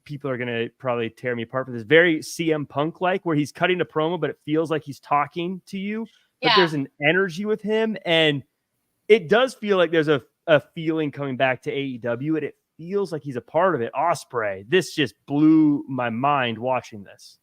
people are going to probably tear me apart for this. Very CM Punk like, where he's cutting a promo, but it feels like he's talking to you. But there's an energy with him, and it does feel like there's a feeling coming back to AEW, and it feels like he's a part of it. Ospreay, this just blew my mind watching this.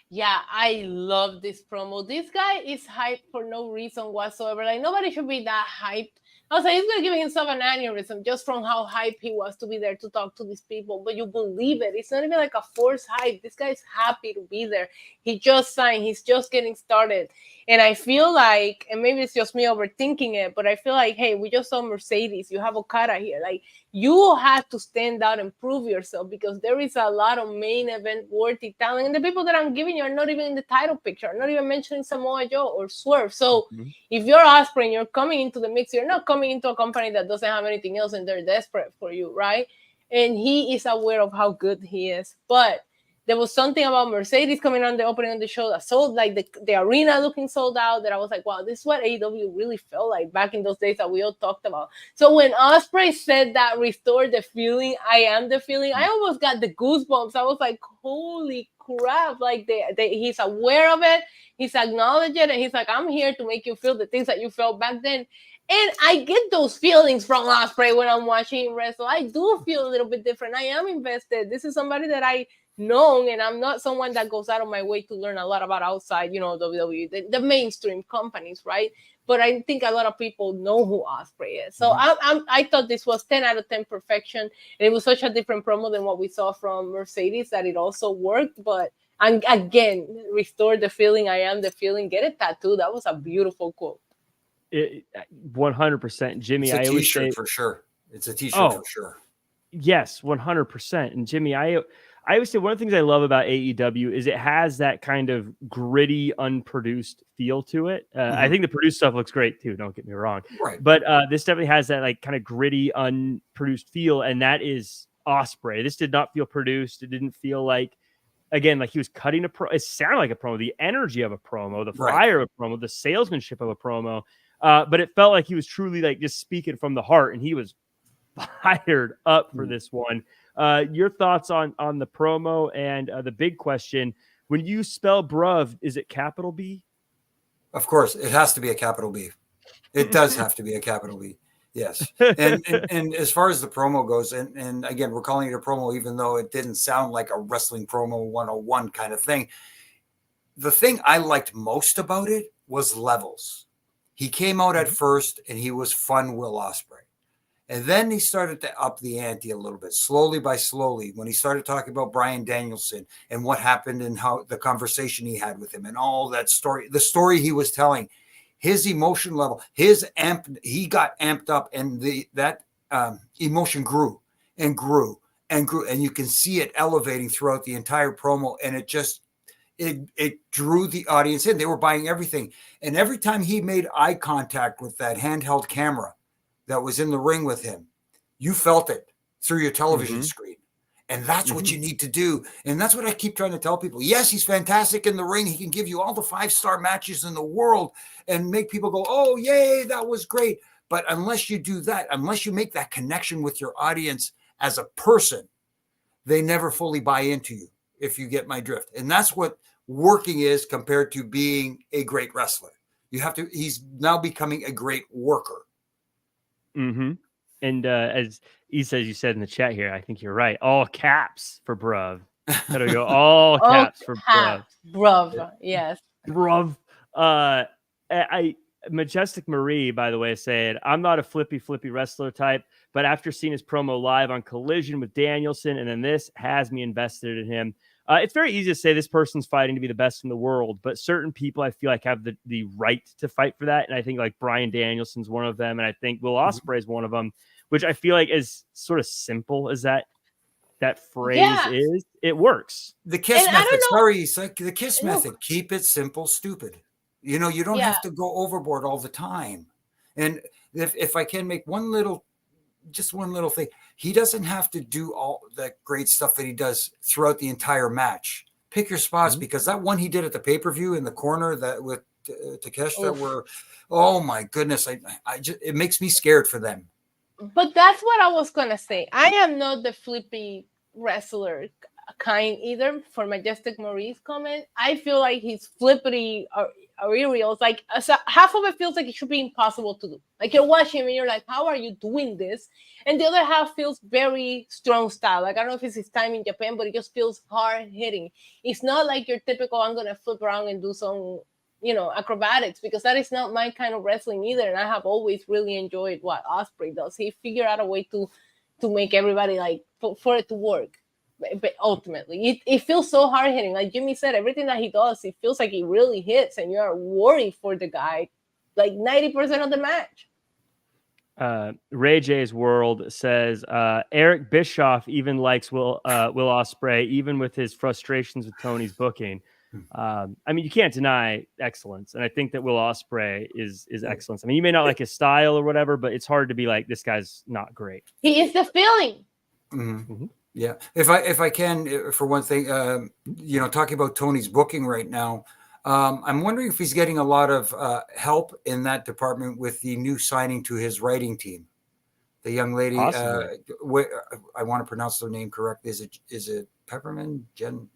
Yeah, I love this promo. This guy is hyped for no reason whatsoever. Like, nobody should be that hyped. I was like, he's going to give himself an aneurysm just from how hyped he was to be there to talk to these people. But you believe it. It's not even like a forced hype. This guy's happy to be there. He just signed. He's just getting started. And I feel like, and maybe it's just me overthinking it, but I feel like, hey, we just saw Mercedes. You have Okada here. Like, you have to stand out and prove yourself, because there is a lot of main event worthy talent. And the people that I'm giving you are not even in the title picture. I'm not even mentioning Samoa Joe or Swerve. So if you're Ospreay and you're coming into the mix, you're not coming into a company that doesn't have anything else and they're desperate for you, right? And he is aware of how good he is. But there was something about Mercedes coming on the opening of the show that sold, like the arena looking sold out, that I was like, wow, this is what AEW really felt like back in those days that we all talked about. So when Ospreay said that, restore the feeling, I am the feeling, I almost got the goosebumps. I was like, holy crap. Like he's aware of it. He's acknowledged it. And he's like, I'm here to make you feel the things that you felt back then. And I get those feelings from Ospreay when I'm watching him wrestle. I do feel a little bit different. I am invested. This is somebody that I known, and I'm not someone that goes out of my way to learn a lot about outside, WWE, the mainstream companies, right? But I think a lot of people know who Ospreay is. So I thought this was 10 out of 10 perfection. And it was such a different promo than what we saw from Mercedes that it also worked. But again, restore the feeling, I am the feeling, get it tattooed. That was a beautiful quote. 100%, Jimmy. It's a t-shirt for sure. It's a t-shirt for sure. Yes, 100%. And Jimmy, I always say one of the things I love about AEW is it has that kind of gritty, unproduced feel to it. I think the produced stuff looks great too. Don't get me wrong. Right. But this definitely has that like kind of gritty, unproduced feel, and that is Ospreay. This did not feel produced. It didn't feel like, again, like he was cutting a promo. It sounded like a promo. The energy of a promo, the fire of a promo, the salesmanship of a promo. But it felt like he was truly like just speaking from the heart, and he was fired up for this one. Your thoughts on the promo and the big question: when you spell bruv, is it capital B? Of course, it has to be a capital B. It does have to be a capital B. Yes. And as far as the promo goes, and again, we're calling it a promo, even though it didn't sound like a wrestling promo 101 kind of thing. The thing I liked most about it was levels. He came out at first and he was fun Will Ospreay. And then he started to up the ante a little bit, slowly by slowly, when he started talking about Bryan Danielson and what happened and how the conversation he had with him and all that story, the story he was telling, his emotion level, he got amped up, and that emotion grew and grew and grew. And you can see it elevating throughout the entire promo. And it drew the audience in. They were buying everything. And every time he made eye contact with that handheld camera that was in the ring with him, you felt it through your television screen. And that's what you need to do. And that's what I keep trying to tell people. Yes, he's fantastic in the ring. He can give you all the 5-star matches in the world and make people go, oh, yay, that was great. But unless you do that, unless you make that connection with your audience as a person, they never fully buy into you, if you get my drift. And that's what working is compared to being a great wrestler. He's now becoming a great worker. And as he says, you said in the chat here, I think you're right. All caps for bruv. Gotta go all caps for bruv. Bruv, yes. Bruv. Majestic Marie, by the way, said, I'm not a flippy wrestler type, but after seeing his promo live on Collision with Danielson, and then this has me invested in him. It's very easy to say this person's fighting to be the best in the world, but certain people I feel like have the right to fight for that. And I think like Bryan Danielson's one of them. And I think Will Ospreay is one of them, which I feel like is sort of simple as that phrase is. It works. The KISS method. Sorry, it's like the KISS method. Keep it simple, stupid. You don't have to go overboard all the time. And if I can make one little thing, he doesn't have to do all that great stuff that he does throughout the entire match. pick your spots, Mhm. because that one he did at the pay-per-view in the corner that with Takeshita were, oh my goodness, I just, it makes me scared for them. But that's what I was gonna say. I am not the flippy wrestler kind either. For Majestic Maurice comment, I feel like he's flippity or aerials. Like half of it feels like it should be impossible to do. Like you're watching him and you're like, how are you doing this? And the other half feels very strong style. Like I don't know if it's his time in Japan, but it just feels hard hitting. It's not like your typical I'm gonna flip around and do some, acrobatics, because that is not my kind of wrestling either. And I have always really enjoyed what Ospreay does. He figured out a way to make everybody like for it to work. But ultimately, it feels so hard hitting. Like Jimmy said, everything that he does, it feels like he really hits, and you are worried for the guy, like 90% of the match. Ray J's World says Eric Bischoff even likes Will Ospreay, even with his frustrations with Tony's booking. I mean, you can't deny excellence, and I think that Will Ospreay is excellence. I mean, you may not like his style or whatever, but it's hard to be like, this guy's not great. He is the feeling. Mm-hmm. Mm-hmm. Yeah, if I can, for one thing, talking about Tony's booking right now, I'm wondering if he's getting a lot of help in that department with the new signing to his writing team. The young lady, I want to pronounce her name correctly. Is it Peppermint Jen?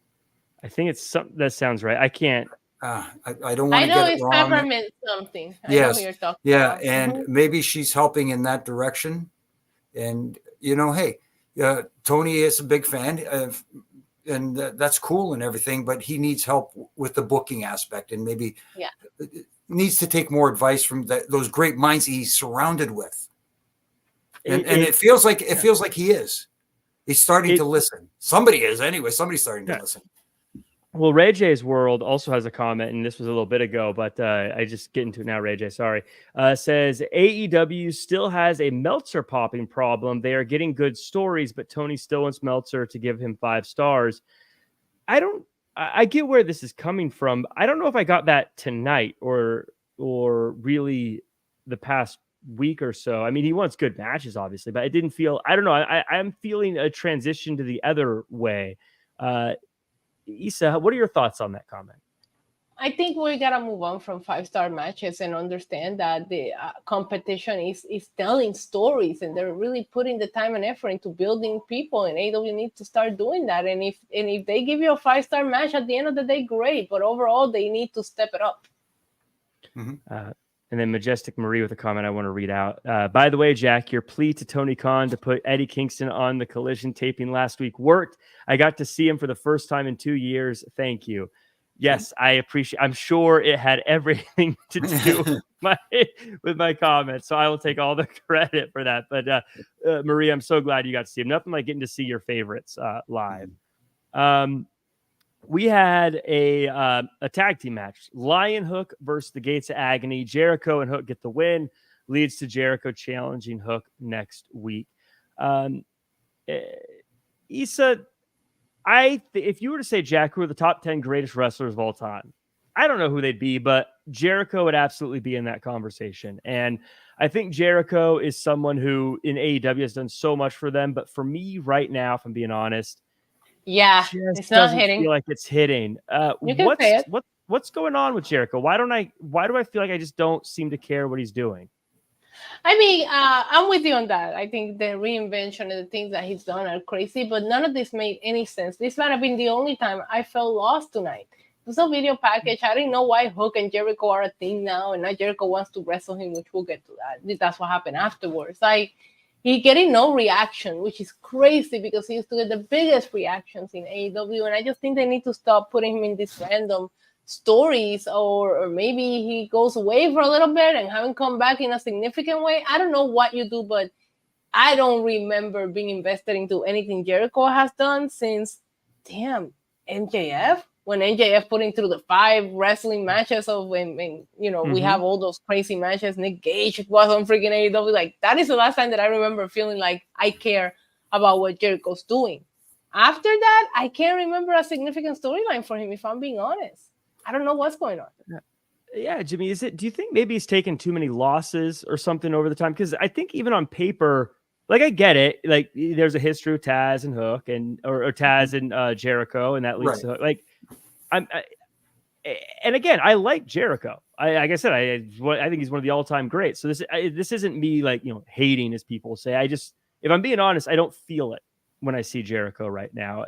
I think it's something that sounds right. I can't. I don't want to get it wrong. I know it's Peppermint something. Yes. I know who you're talking about. And mm-hmm. Maybe she's helping in that direction. And hey, Tony is a big fan of, and that's cool and everything, but he needs help with the booking aspect, and maybe needs to take more advice from those great minds he's surrounded with. And it feels like he is. He's starting to listen. Somebody is anyway. Somebody's starting to listen. Well, Ray J's World also has a comment, and this was a little bit ago, but I just get into it now, Ray J, sorry. Says, AEW still has a Meltzer popping problem. They are getting good stories, but Tony still wants Meltzer to give him 5 stars. I get where this is coming from. I don't know if I got that tonight or really the past week or so. I mean, he wants good matches, obviously, but I didn't feel, I don't know. I'm feeling a transition to the other way. Issa, what are your thoughts on that comment? I think we gotta move on from 5-star matches and understand that the competition is telling stories, and they're really putting the time and effort into building people. And AEW needs to start doing that. And if they give you a 5-star match at the end of the day, great. But overall, they need to step it up. Mm-hmm. And then Majestic Marie with a comment I want to read out. By the way, Jack, your plea to Tony Khan to put Eddie Kingston on the Collision taping last week worked. I got to see him for the first time in 2 years. Thank you. Yes, I appreciate. I'm sure it had everything to do with my comments, so I will take all the credit for that. But Marie, I'm so glad you got to see him. Nothing like getting to see your favorites live. We had a tag team match. Lion Hook versus the Gates of Agony. Jericho and Hook get the win. Leads to Jericho challenging Hook next week. Issa, if you were to say, Jack, who are the top 10 greatest wrestlers of all time, I don't know who they'd be, but Jericho would absolutely be in that conversation. And I think Jericho is someone who in AEW has done so much for them. But for me right now, if I'm being honest, it's not hitting. Feel like it's hitting. You can say it. What's going on with Jericho? Why do I feel like I just don't seem to care what he's doing? I mean, I'm with you on that. I think the reinvention and the things that he's done are crazy, but none of this made any sense. This might have been the only time I felt lost tonight. There's no video package. I didn't know why Hook and Jericho are a thing now, and now Jericho wants to wrestle him, which we'll get to that. That's what happened afterwards. He's getting no reaction, which is crazy because he used to get the biggest reactions in AEW, and I just think they need to stop putting him in these random stories, or maybe he goes away for a little bit and haven't come back in a significant way. I don't know what you do, but I don't remember being invested into anything Jericho has done since, MJF. When MJF put him through the 5 wrestling matches of when we have all those crazy matches. Nick Gage was on freaking AEW. Like, that is the last time that I remember feeling like I care about what Jericho's doing. After that, I can't remember a significant storyline for him, if I'm being honest. I don't know what's going on. Yeah, Jimmy, do you think maybe he's taken too many losses or something over the time? Because I think even on paper, like I get it. Like there's a history of Taz and Hook or Taz and Jericho, and that leads to Hook. Like and again, I like Jericho. Like I said, I think he's one of the all-time greats. So this isn't me like, hating, as people say. If I'm being honest, I don't feel it when I see Jericho right now.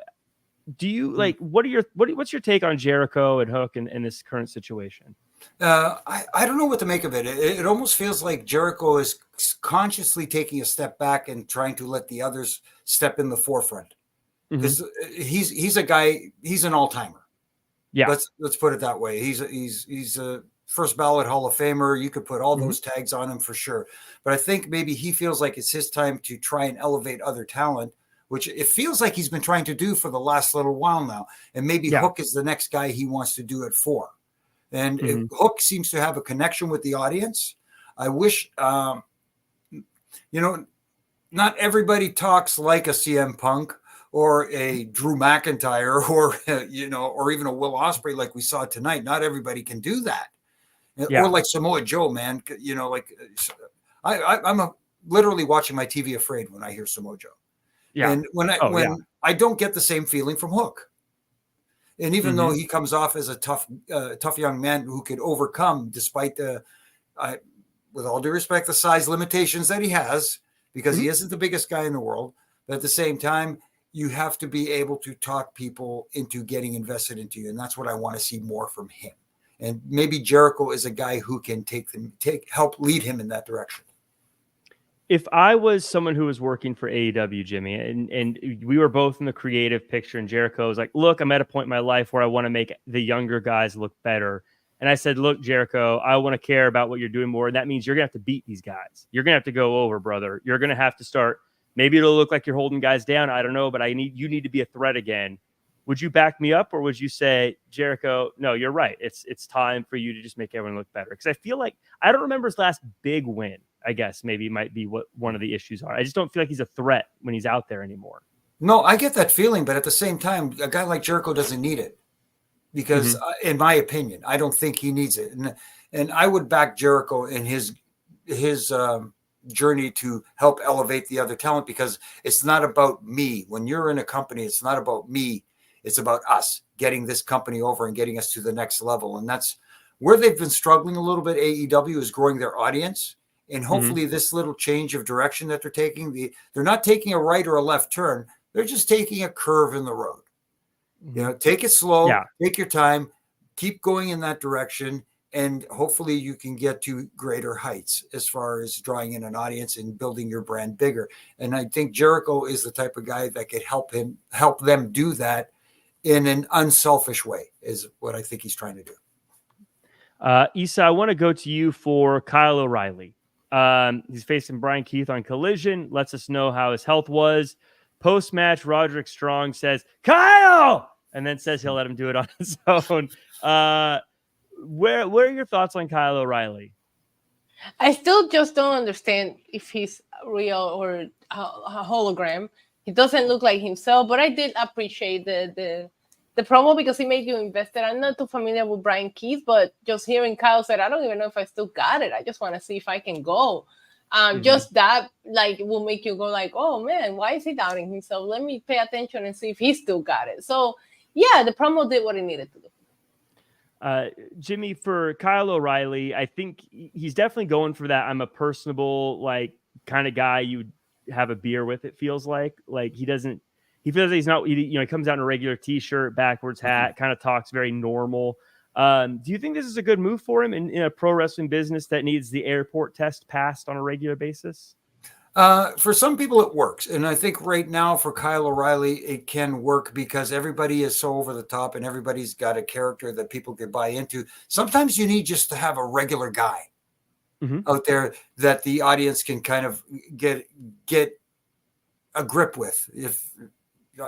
Do you like, what's your take on Jericho and Hook in this current situation? I don't know what to make of it. It almost feels like Jericho is consciously taking a step back and trying to let the others step in the forefront. Because he's a guy, he's an all-timer. Yeah. Let's put it that way. He's a first ballot Hall of Famer. You could put all those tags on him for sure. But I think maybe he feels like it's his time to try and elevate other talent, which it feels like he's been trying to do for the last little while now. And maybe Hook is the next guy he wants to do it for. And Hook seems to have a connection with the audience. I wish, not everybody talks like a CM Punk or a Drew McIntyre or, or even a Will Ospreay like we saw tonight. Not everybody can do that. Or like Samoa Joe, man. I'm literally watching my TV afraid when I hear Samoa Joe. Yeah. And when I don't get the same feeling from Hook. And even though he comes off as a tough young man who could overcome, despite with all due respect, the size limitations that he has, because he isn't the biggest guy in the world. But at the same time, you have to be able to talk people into getting invested into you. And that's what I want to see more from him. And maybe Jericho is a guy who can help lead him in that direction. If I was someone who was working for AEW, Jimmy, and we were both in the creative picture, and Jericho was like, look, I'm at a point in my life where I want to make the younger guys look better. And I said, look, Jericho, I want to care about what you're doing more. And that means you're going to have to beat these guys. You're going to have to go over, brother. You're going to have to start. Maybe it'll look like you're holding guys down. I don't know, but you need to be a threat again. Would you back me up, or would you say, Jericho, no, you're right. It's time for you to just make everyone look better? Because I feel like I don't remember his last big win. I guess maybe might be what one of the issues are. I just don't feel like he's a threat when he's out there anymore. No, I get that feeling, but at the same time, a guy like Jericho doesn't need it because, in my opinion, I don't think he needs it. And I would back Jericho in his journey to help elevate the other talent, because it's not about me. When you're in a company, it's not about me. It's about us getting this company over and getting us to the next level. And that's where they've been struggling a little bit. AEW is growing their audience. And hopefully this little change of direction that they're taking, they're not taking a right or a left turn. They're just taking a curve in the road. Take it slow, take your time, keep going in that direction. And hopefully you can get to greater heights as far as drawing in an audience and building your brand bigger. And I think Jericho is the type of guy that could help them do that in an unselfish way, is what I think he's trying to do. Issa, I want to go to you for Kyle O'Reilly. He's facing Brian Keith on Collision. Lets us know how his health was. Post-match, Roderick Strong says, Kyle! And then says he'll let him do it on his own. Where are your thoughts on Kyle O'Reilly? I still just don't understand if he's real or a hologram. He doesn't look like himself, but I did appreciate the promo because it made you invested. I'm not too familiar with Brian Keith, but just hearing Kyle said, I don't even know if I still got it. I just want to see if I can go. Just that will make you go like, oh man, why is he doubting himself? Let me pay attention and see if he still got it. So yeah, the promo did what it needed to do. Jimmy, for Kyle O'Reilly, I think he's definitely going for that. I'm a personable, kind of guy you would have a beer with, it feels like. He feels like he's not, he comes out in a regular t-shirt, backwards hat, kind of talks very normal. Do you think this is a good move for him in a pro wrestling business that needs the airport test passed on a regular basis? For some people it works. And I think right now for Kyle O'Reilly, it can work because everybody is so over the top and everybody's got a character that people can buy into. Sometimes you need just to have a regular guy out there that the audience can kind of get a grip with. If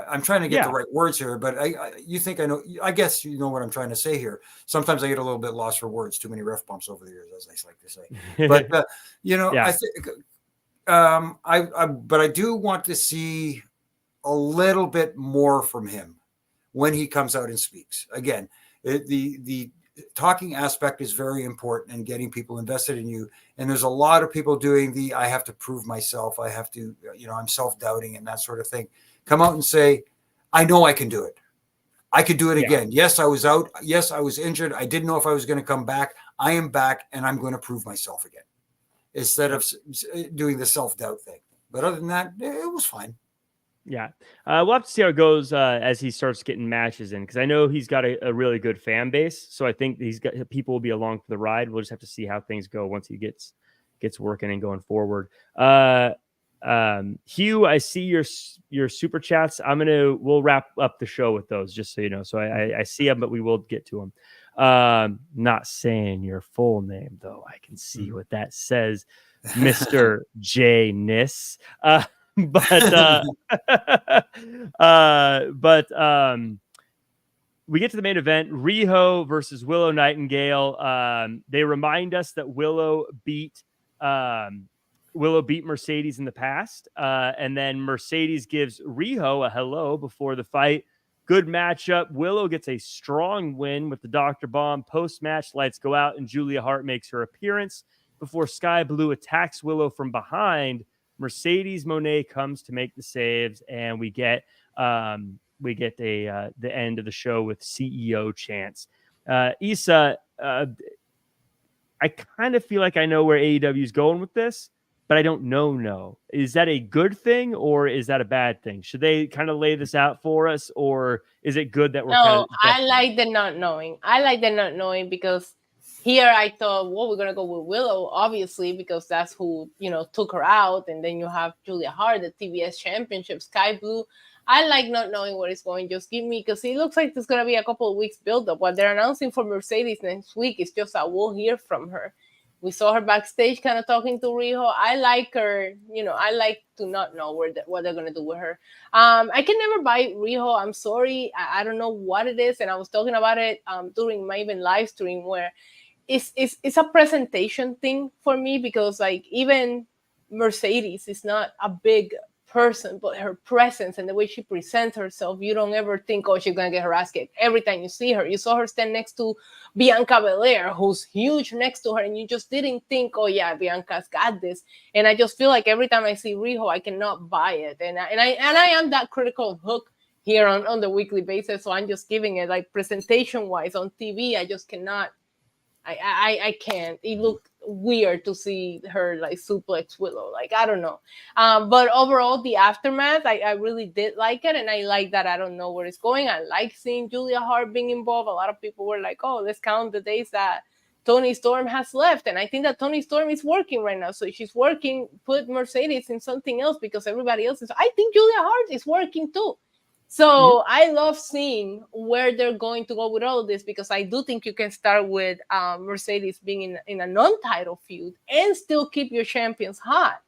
I'm trying to get the right words here, but you think I know, I guess you know what I'm trying to say here. Sometimes I get a little bit lost for words, too many ref bumps over the years, as I like to say. But, I think, but I do want to see a little bit more from him when he comes out and speaks. Again, the talking aspect is very important and getting people invested in you. And there's a lot of people doing I have to prove myself. I have to, I'm self-doubting and that sort of thing. Come out and say, I know I can do it. I could do it again. Yes, I was out. Yes, I was injured. I didn't know if I was going to come back. I am back and I'm going to prove myself again instead of doing the self-doubt thing. But other than that, it was fine. Yeah. We'll have to see how it goes as he starts getting matches in, because I know he's got a really good fan base. So I think people will be along for the ride. We'll just have to see how things go once he gets working and going forward. Hugh, I see your super chats. We'll wrap up the show with those, just so you know. So I see them, but we will get to them. Not saying your full name though. I can see what that says, Mr. J Nis. But we get to the main event, Riho versus Willow Nightingale. They remind us that Willow beat Mercedes in the past. And then Mercedes gives Riho a hello before the fight. Good matchup. Willow gets a strong win with the Dr. Bomb. Post-match, lights go out and Julia Hart makes her appearance before Sky Blue attacks Willow from behind. Mercedes Moné comes to make the saves, and we get the end of the show with CEO chants. Issa, I kind of feel like I know where AEW is going with this, but I don't know. No, is that a good thing or is that a bad thing? Should they kind of lay this out for us, or is it good that we're? No, I like the not knowing. I like the not knowing because here I thought, well, we're gonna go with Willow, obviously, because that's who took her out, and then you have Julia Hart, the TBS Championship, Sky Blue. I like not knowing where it's going. Just give me, because it looks like there's gonna be a couple of weeks build up. What they're announcing for Mercedes next week is just that we'll hear from her. We saw her backstage, kind of talking to Riho. I like her. I like to not know what they're gonna do with her. I can never buy Riho. I'm sorry. I don't know what it is, and I was talking about it during my even live stream where. It's a presentation thing for me, because like even Mercedes is not a big person, but her presence and the way she presents herself, you don't ever think, oh, she's gonna get her ass kicked. Every time you see her, you saw her stand next to Bianca Belair, who's huge next to her, and you just didn't think, oh yeah, Bianca's got this. And I just feel like every time I see Riho, I cannot buy it, and I am that critical of Hook here on the weekly basis, so I'm just giving it like presentation wise on TV. I just cannot. I can't. It looked weird to see her like suplex Willow. Like, I don't know. But overall, the aftermath, I really did like it. And I like that I don't know where it's going. I like seeing Julia Hart being involved. A lot of people were like, oh, let's count the days that Toni Storm has left. And I think that Toni Storm is working right now. So she's working, put Mercedes in something else because everybody else is. I think Julia Hart is working too. So I love seeing where they're going to go with all of this, because I do think you can start with Mercedes being in a non-title feud and still keep your champions hot.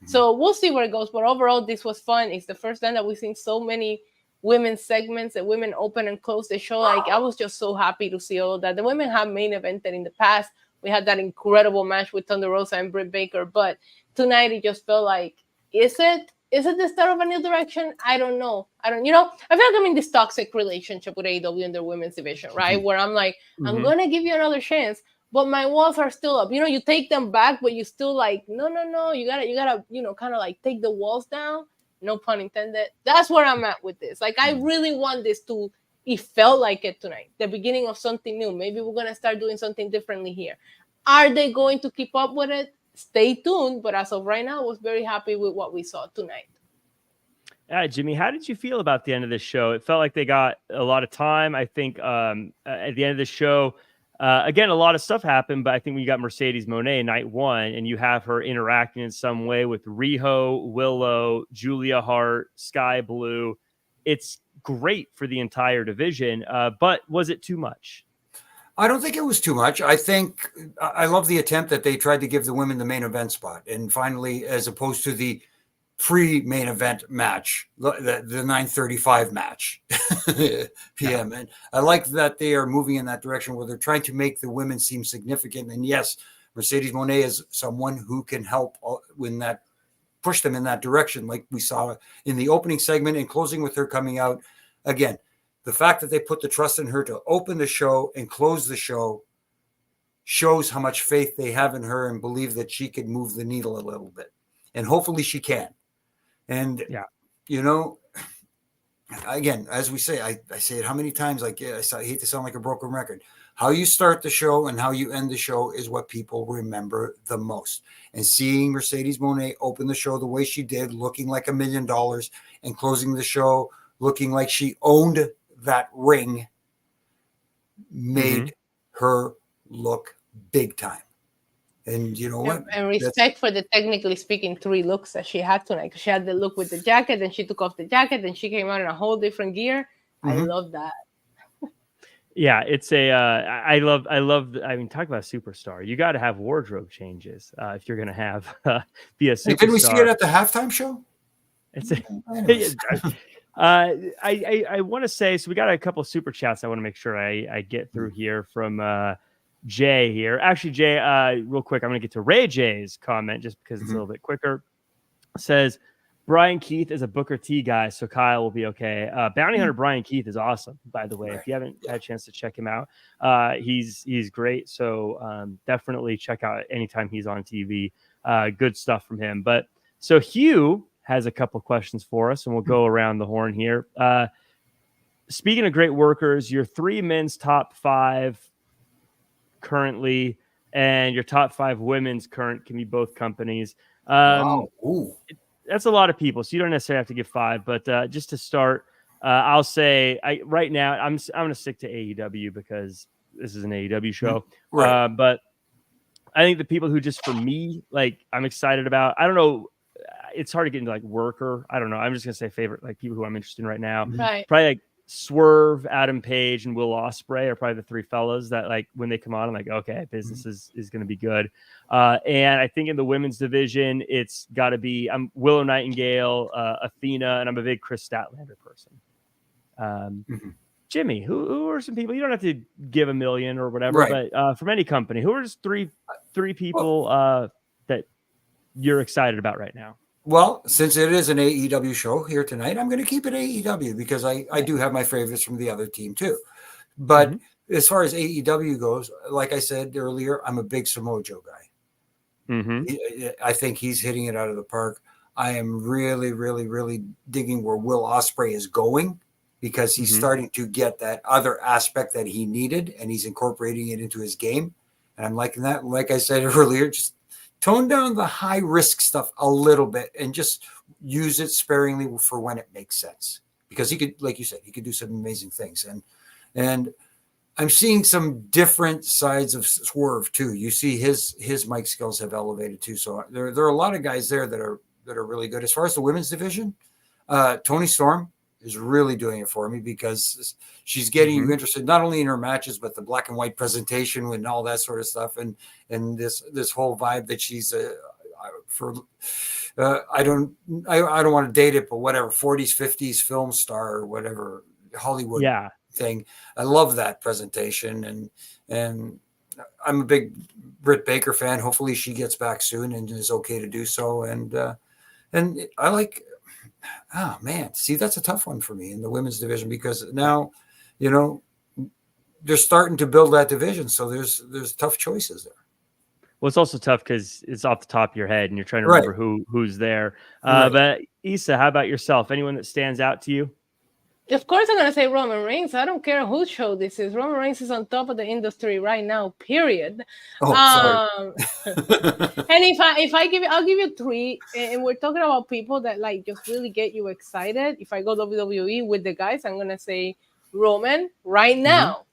So we'll see where it goes. But overall, this was fun. It's the first time that we've seen so many women's segments and women open and close the show. Like, I was just so happy to see all of that. The women have main evented in the past. We had that incredible match with Thunder Rosa and Britt Baker. But tonight, it just felt like, is it the start of a new direction? I don't know. I feel like I'm in this toxic relationship with AEW and their women's division, right? Where I'm like, I'm going to give you another chance, but my walls are still up. You take them back, but you still like, no. You gotta, kind of like take the walls down. No pun intended. That's where I'm at with this. Like, I really want this it felt like it tonight. The beginning of something new. Maybe we're going to start doing something differently here. Are they going to keep up with it? Stay tuned, but as of right now, I was very happy with what we saw tonight. Jimmy, how did you feel about the end of this show? It felt like they got a lot of time. I think at the end of the show, again, a lot of stuff happened, but I think when you got Mercedes Moné night one and you have her interacting in some way with Riho, Willow, Julia Hart, Sky Blue, it's great for the entire division. But was it too much? I don't think it was too much. I think I love the attempt that they tried to give the women the main event spot. And finally, as opposed to the pre-main event match, the 9:35 match p.m. And I like that they are moving in that direction where they're trying to make the women seem significant. And yes, Mercedes Moné is someone who can help push them in that direction, like we saw in the opening segment and closing with her coming out. Again, the fact that they put the trust in her to open the show and close the show shows how much faith they have in her and believe that she could move the needle a little bit. And hopefully she can. And, you know, again, as we say, I say it how many times, like, I hate to sound like a broken record. How you start the show and how you end the show is what people remember the most. And seeing Mercedes Moné open the show the way she did, looking like $1 million, and closing the show looking like she owned that ring, made her look big time. And you know what? And respect for the, technically speaking, 3 looks that she had tonight. She had the look with the jacket, then she took off the jacket, then she came out in a whole different gear. I love that. Yeah, it's a. I love. I mean, talk about a superstar. You got to have wardrobe changes if you're going to have be a superstar. Did we see it at the halftime show? It's I want to say, so we got a couple of super chats. I want to make sure I get through here from Jay here. Actually, Jay, real quick, I'm going to get to Ray J's comment just because it's a little bit quicker. It says, Brian Keith is a Booker T guy, so Kyle will be okay. Bounty Hunter Brian Keith is awesome, by the way. If you haven't had a chance to check him out, he's great. So definitely check out anytime he's on TV. Good stuff from him. But so Hugh has a couple questions for us, and we'll go around the horn here. Speaking of great workers, your 3 men's top 5 currently, and your top 5 women's current can be both companies. Wow. That's a lot of people, so you don't necessarily have to give 5. But just to start, I'll say right now I'm going to stick to AEW because this is an AEW show. Right. But I think the people who just for me, like, I'm excited about. I don't know. It's hard to get into like worker. I don't know. I'm just going to say favorite, like people who I'm interested in right now. Right. Probably like Swerve, Adam Page, and Will Ospreay are probably the 3 fellas that, like, when they come on, I'm like, okay, business is going to be good. And I think in the women's division, it's got to be Willow Nightingale, Athena, and I'm a big Chris Statlander person. Jimmy, who are some people? You don't have to give $1 million or whatever, but from any company, who are just three people that you're excited about right now? Well, since it is an AEW show here tonight, I'm going to keep it AEW because I do have my favorites from the other team too. But as far as AEW goes, like I said earlier, I'm a big Samoa Joe guy. I think he's hitting it out of the park. I am really, really, really digging where Will Ospreay is going because he's starting to get that other aspect that he needed, and he's incorporating it into his game. And I'm liking that. Like I said earlier, just tone down the high risk stuff a little bit and just use it sparingly for when it makes sense, because he could, like you said, he could do some amazing things. And I'm seeing some different sides of Swerve too. You see his mic skills have elevated too. So there are a lot of guys there that are really good. As far as the women's division, Toni Storm is really doing it for me because she's getting you interested not only in her matches, but the black and white presentation and all that sort of stuff. And this whole vibe that she's I don't want to date it, but whatever, 40s, 50s film star or whatever, Hollywood thing. I love that presentation. And I'm a big Britt Baker fan. Hopefully she gets back soon and is okay to do so. And I like, oh man, see, that's a tough one for me in the women's division because now, you know, they're starting to build that division. So there's tough choices there. Well, it's also tough because it's off the top of your head and you're trying to remember who's there. But Issa, how about yourself? Anyone that stands out to you? Of course, I'm going to say Roman Reigns. I don't care whose show this is. Roman Reigns is on top of the industry right now, period. Oh, sorry. And I'll give you 3. And we're talking about people that like just really get you excited. If I go WWE with the guys, I'm going to say Roman right now,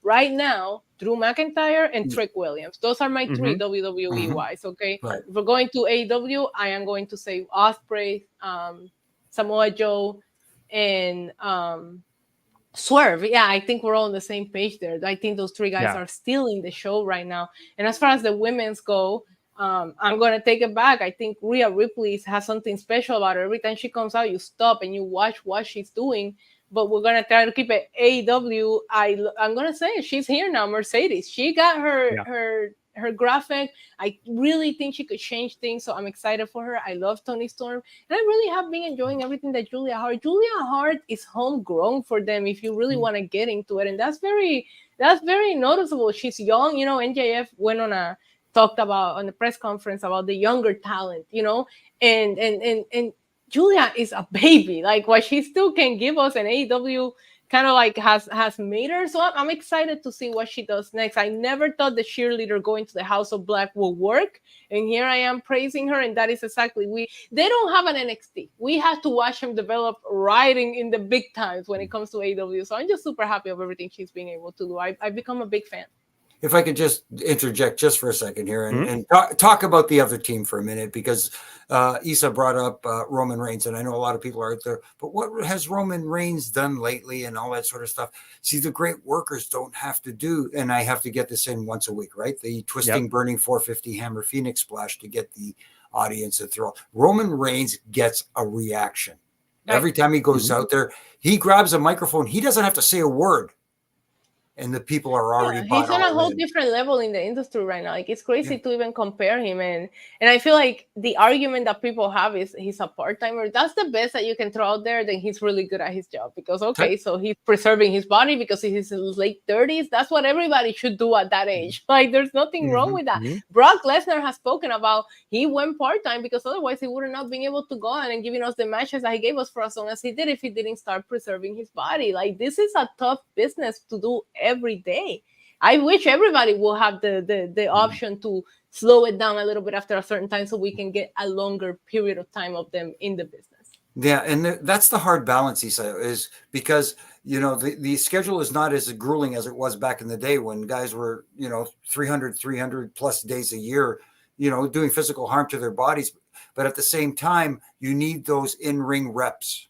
Drew McIntyre and Trick Williams. Those are my 3 WWE wise. Okay. Right. If we're going to AEW, I am going to say Ospreay, Samoa Joe, and Swerve. Yeah, I think we're all on the same page there. I think those 3 guys are stealing the show right now. And as far as the women's go, I'm going to take it back. I think Rhea Ripley has something special about her. Every time she comes out, you stop and you watch what she's doing. But we're going to try to keep it AEW. I'm going to say she's here now, Mercedes. She got her her graphic. I really think she could change things, so I'm excited for her. I love Toni Storm, and I really have been enjoying everything that Julia Hart is homegrown for them if you really want to get into it, and that's very noticeable. She's young, you know. NJF went on talked about on the press conference about the younger talent, you know, and Julia is a baby. Like what she still can give us, and AEW kind of like has made her. So I'm excited to see what she does next. I never thought the cheerleader going to the House of Black will work, and here I am praising her, and that is exactly they don't have an NXT. We have to watch them develop right in the big times when it comes to AEW. So I'm just super happy of everything she's being able to do. I've become a big fan. If I could just interject just for a second here and talk about the other team for a minute, because Isa brought up Roman Reigns, and I know a lot of people are out there, but what has Roman Reigns done lately and all that sort of stuff? See, the great workers don't have to do, and I have to get this in once a week, right? The twisting, burning 450 hammer Phoenix splash to get the audience to throw. Roman Reigns gets a reaction. Every time he goes out there, he grabs a microphone. He doesn't have to say a word. And the people are already he's on a whole different level in the industry right now. Like it's crazy to even compare him, and I feel like the argument that people have is he's a part-timer. That's the best that you can throw out there. Then he's really good at his job because so he's preserving his body because he's in his late 30s. That's what everybody should do at that age. Like there's nothing wrong with that. Brock Lesnar has spoken about he went part-time because otherwise he would have not been able to go on and giving us the matches that he gave us for as long as he did if he didn't start preserving his body. Like this is a tough business to do every day. I wish everybody will have the option to slow it down a little bit after a certain time so we can get a longer period of time of them in the business. Yeah, and that's the hard balance, Isa, is because, you know, the schedule is not as grueling as it was back in the day when guys were, you know, 300 plus days a year, you know, doing physical harm to their bodies. But at the same time, you need those in-ring reps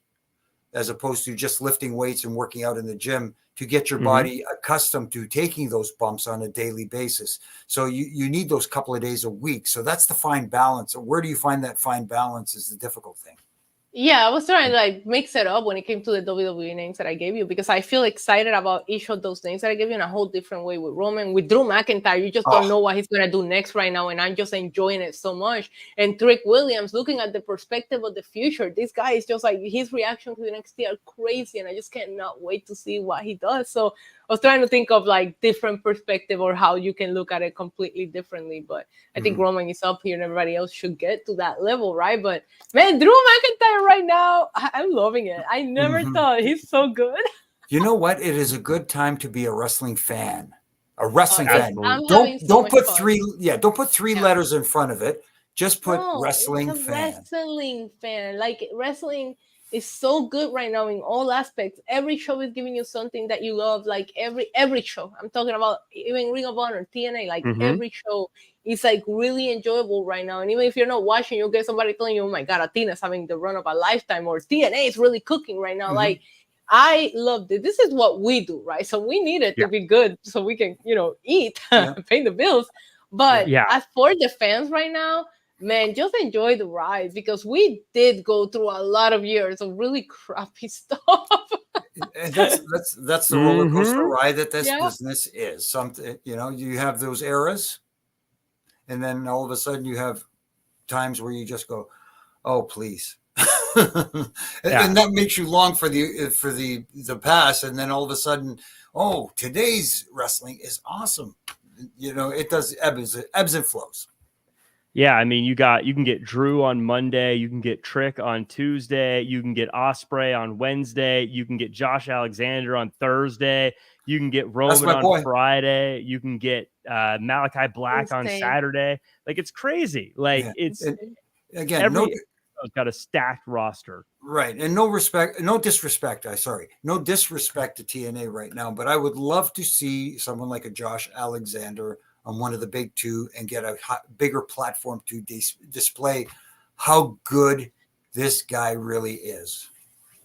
as opposed to just lifting weights and working out in the gym to get your body accustomed to taking those bumps on a daily basis. So you need those couple of days a week. So that's the fine balance. Where do you find that fine balance is the difficult thing. Yeah, I was trying to like mix it up when it came to the WWE names that I gave you because I feel excited about each of those names that I gave you in a whole different way with Roman. With Drew McIntyre, you just don't know what he's going to do next right now, and I'm just enjoying it so much. And Trick Williams, looking at the perspective of the future, this guy is just like, his reaction to the NXT are crazy, and I just cannot wait to see what he does. So I was trying to think of like different perspective or how you can look at it completely differently. But I think Roman is up here and everybody else should get to that level, right? But man, Drew McIntyre right now, I'm loving it. I never thought he's so good. You know what? It is a good time to be a wrestling fan. A wrestling fan. Don't put three letters in front of it. Just put wrestling fan. Wrestling fan. Like wrestling is so good right now in all aspects. Every show is giving you something that you love. Like every show. I'm talking about even Ring of Honor, TNA. Like every show is like really enjoyable right now. And even if you're not watching, you'll get somebody telling you, "Oh my God, Athena's having the run of a lifetime," or TNA is really cooking right now. Like I loved it. This is what we do, right? So we need it to be good so we can, you know, eat, pay the bills. But as for the fans right now, man, just enjoy the ride because we did go through a lot of years of really crappy stuff. And that's the roller coaster ride that this business is. Something, you know, you have those eras, and then all of a sudden you have times where you just go, "Oh, please." And that makes you long for the past, and then all of a sudden, oh, today's wrestling is awesome. You know, it does ebbs and flows. Yeah, I mean, you can get Drew on Monday, you can get Trick on Tuesday, you can get Ospreay on Wednesday, you can get Josh Alexander on Thursday, you can get Roman on Friday, you can get Malachi Black on Saturday. Like it's crazy. Like it's again, got a stacked roster. Right. And no disrespect to TNA right now, but I would love to see someone like a Josh Alexander on one of the big two and get a bigger platform to display how good this guy really is.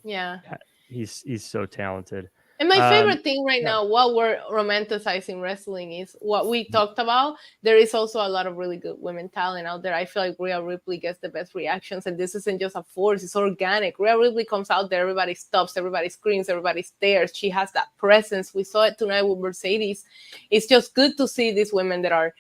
Yeah. He's so talented. And my favorite thing right now, while we're romanticizing wrestling, is what we talked about. There is also a lot of really good women talent out there. I feel like Rhea Ripley gets the best reactions, and this isn't just a force, it's organic. Rhea Ripley comes out there, everybody stops, everybody screams, everybody stares. She has that presence. We saw it tonight with Mercedes. It's just good to see these women that are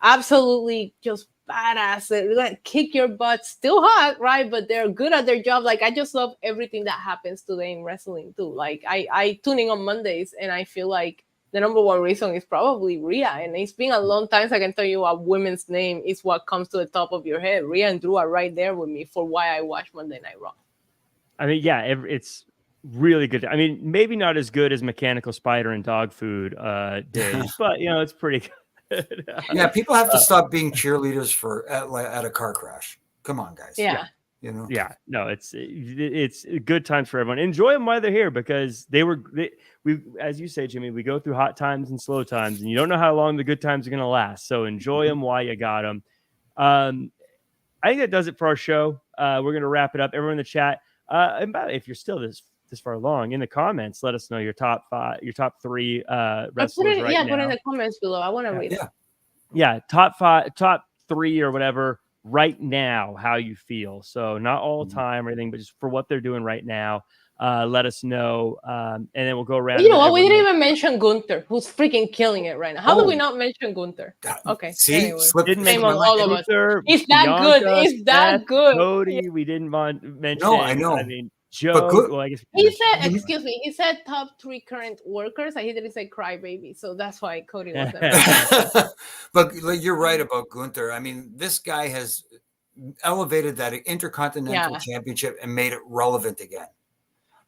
absolutely just badass. They're gonna kick your butt. Still hot, right? But they're good at their job. Like, I just love everything that happens today in wrestling too. Like, I tune in on Mondays, and I feel like the number one reason is probably Rhea. And it's been a long time, so I can tell you a women's name is what comes to the top of your head. Rhea and Drew are right there with me for why I watch Monday Night Raw. I mean, yeah, it's really good. I mean, maybe not as good as Mechanical Spider and Dog Food days, but you know, it's pretty good. Yeah, people have to stop being cheerleaders for at a car crash. Come on, guys. Yeah. You know. Yeah, no, it's good times for everyone. Enjoy them while they're here, because we, as you say, Jimmy, we go through hot times and slow times, and you don't know how long the good times are going to last. So enjoy them while you got them. I think that does it for our show. We're going to wrap it up. Everyone in the chat, if you're still this far along, in the comments, let us know your top 3 wrestlers right now. Put in the comments below. I want to read it. Yeah, top 3 or whatever right now, how you feel. So not all the time or anything, but just for what they're doing right now. Let us know, and then we'll go around. You know what? We didn't even mention Gunther, who's freaking killing it right now. How did we not mention Gunther? Okay, see, anyway. Didn't Shame on all of us. Gunther, It's that Bianca, good. It's that Seth, good. Cody, we didn't mention. No, I know. I mean, Joe. Well, I guess he said, excuse me, he said top 3 current workers. He didn't say crybaby, so that's why Cody wasn't. But you're right about Gunther. I mean, this guy has elevated that Intercontinental Championship and made it relevant again.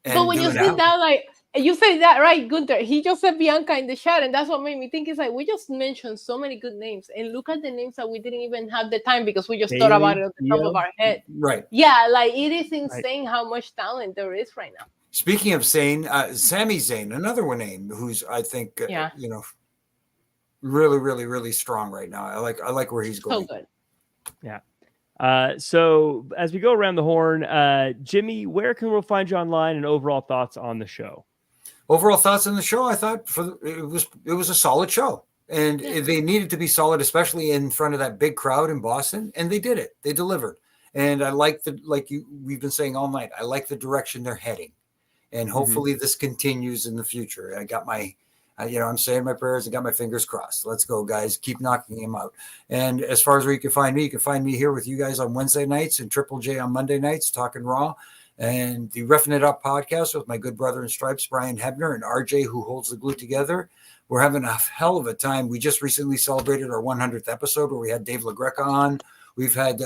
But when you said that, like, you said that right, Gunther, he just said Bianca in the chat, and that's what made me think. It's like, we just mentioned so many good names, and look at the names that we didn't even have the time because we just thought about it at the top of our head. Right. Yeah, like, it is insane how much talent there is right now. Speaking of Sami Zayn, another one name who's, I think, you know, really, really, really strong right now. I like where he's going. So good. Yeah. So as we go around the horn, Jimmy, where can we find you online, and overall thoughts on the show? Overall thoughts on the show, I thought it was a solid show, and they needed to be solid, especially in front of that big crowd in Boston, and they did it. They delivered, and I like we've been saying all night. I like the direction they're heading, and hopefully this continues in the future. I got my. I'm saying my prayers and got my fingers crossed. Let's go, guys. Keep knocking him out. And as far as where you can find me here with you guys on Wednesday nights and Triple J on Monday nights, talking Raw, and the Roughing It Up podcast with my good brother in stripes, Brian Hebner, and RJ, who holds the glue together. We're having a hell of a time. We just recently celebrated our 100th episode where we had Dave LaGreca on. We've had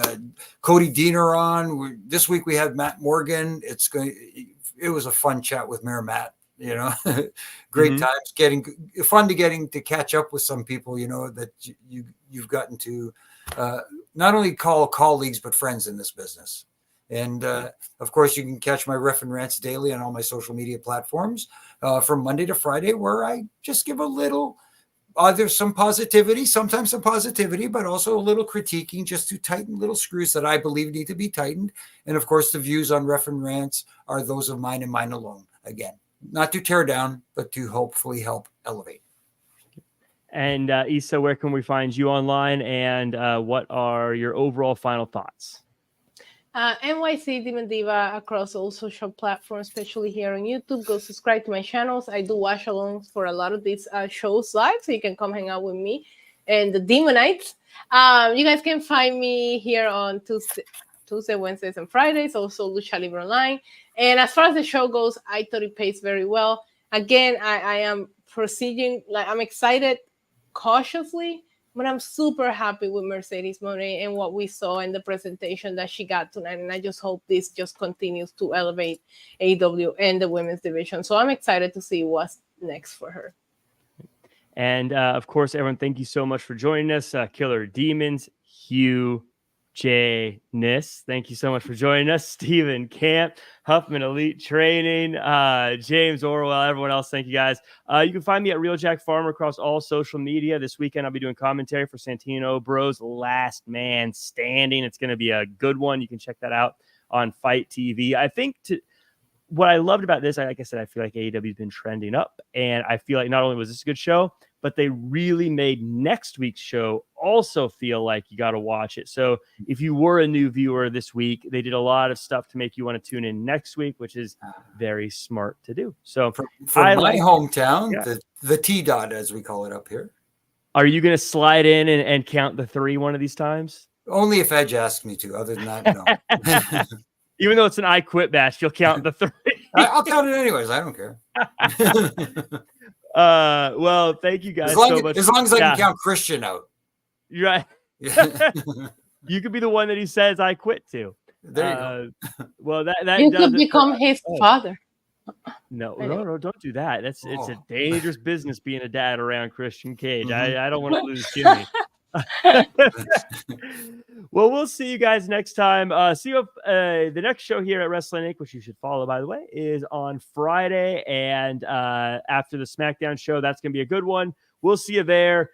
Cody Diener on. This week we had Matt Morgan. It was a fun chat with Mayor Matt. You know, great times, fun to catch up with some people, you know, that you've gotten to not only call colleagues, but friends in this business. And of course, you can catch my Ref and Rants daily on all my social media platforms from Monday to Friday, where I just give a little, there's some positivity, sometimes some positivity, but also a little critiquing just to tighten little screws that I believe need to be tightened. And of course, the views on Ref and Rants are those of mine and mine alone. Again, not to tear down, but to hopefully help elevate. And Issa, where can we find you online, and what are your overall final thoughts? NYC Demon Diva across all social platforms, especially here on YouTube. Go subscribe to my channels. I do watch alongs for a lot of these shows live, so you can come hang out with me and the Demonites. You guys can find me here on Tuesday, Wednesdays, and Fridays, also Lucha Libre Online. And as far as the show goes, I thought it paced very well. Again, I am proceeding, like, I'm excited cautiously, but I'm super happy with Mercedes Mone and what we saw in the presentation that she got tonight. And I just hope this just continues to elevate AEW and the women's division. So I'm excited to see what's next for her. And of course, everyone, thank you so much for joining us. Killer Demons, Hugh J-ness, thank you so much for joining us. Stephen Camp, Huffman Elite Training, James Orwell, everyone else, thank you guys. You can find me at Real Jack Farmer across all social media. This weekend I'll be doing commentary for Santino Bros Last Man Standing. It's going to be a good one. You can check that out on Fight TV. I think what I loved about this, like I said, I feel like AEW has been trending up, and I feel like not only was this a good show, but they really made next week's show also feel like you got to watch it. So if you were a new viewer this week, they did a lot of stuff to make you want to tune in next week, which is very smart to do. So from my hometown, the T-Dot, as we call it up here. Are you going to slide in and count the 3 one of these times? Only if Edge asks me to. Other than that, no. Even though it's an I Quit match, you'll count the 3. I'll count it anyways. I don't care. Well, thank you guys so much. As long as I can count Christian out. You're right. You could be the one that he says I quit to. There you go. Well, that you could become his father. No, don't do that. It's a dangerous business being a dad around Christian Cage. I don't want to lose Jimmy. Well, we'll see you guys next time. See you the next show here at Wrestling Inc., which you should follow, by the way, is on Friday. And after the SmackDown show, that's going to be a good one. We'll see you there.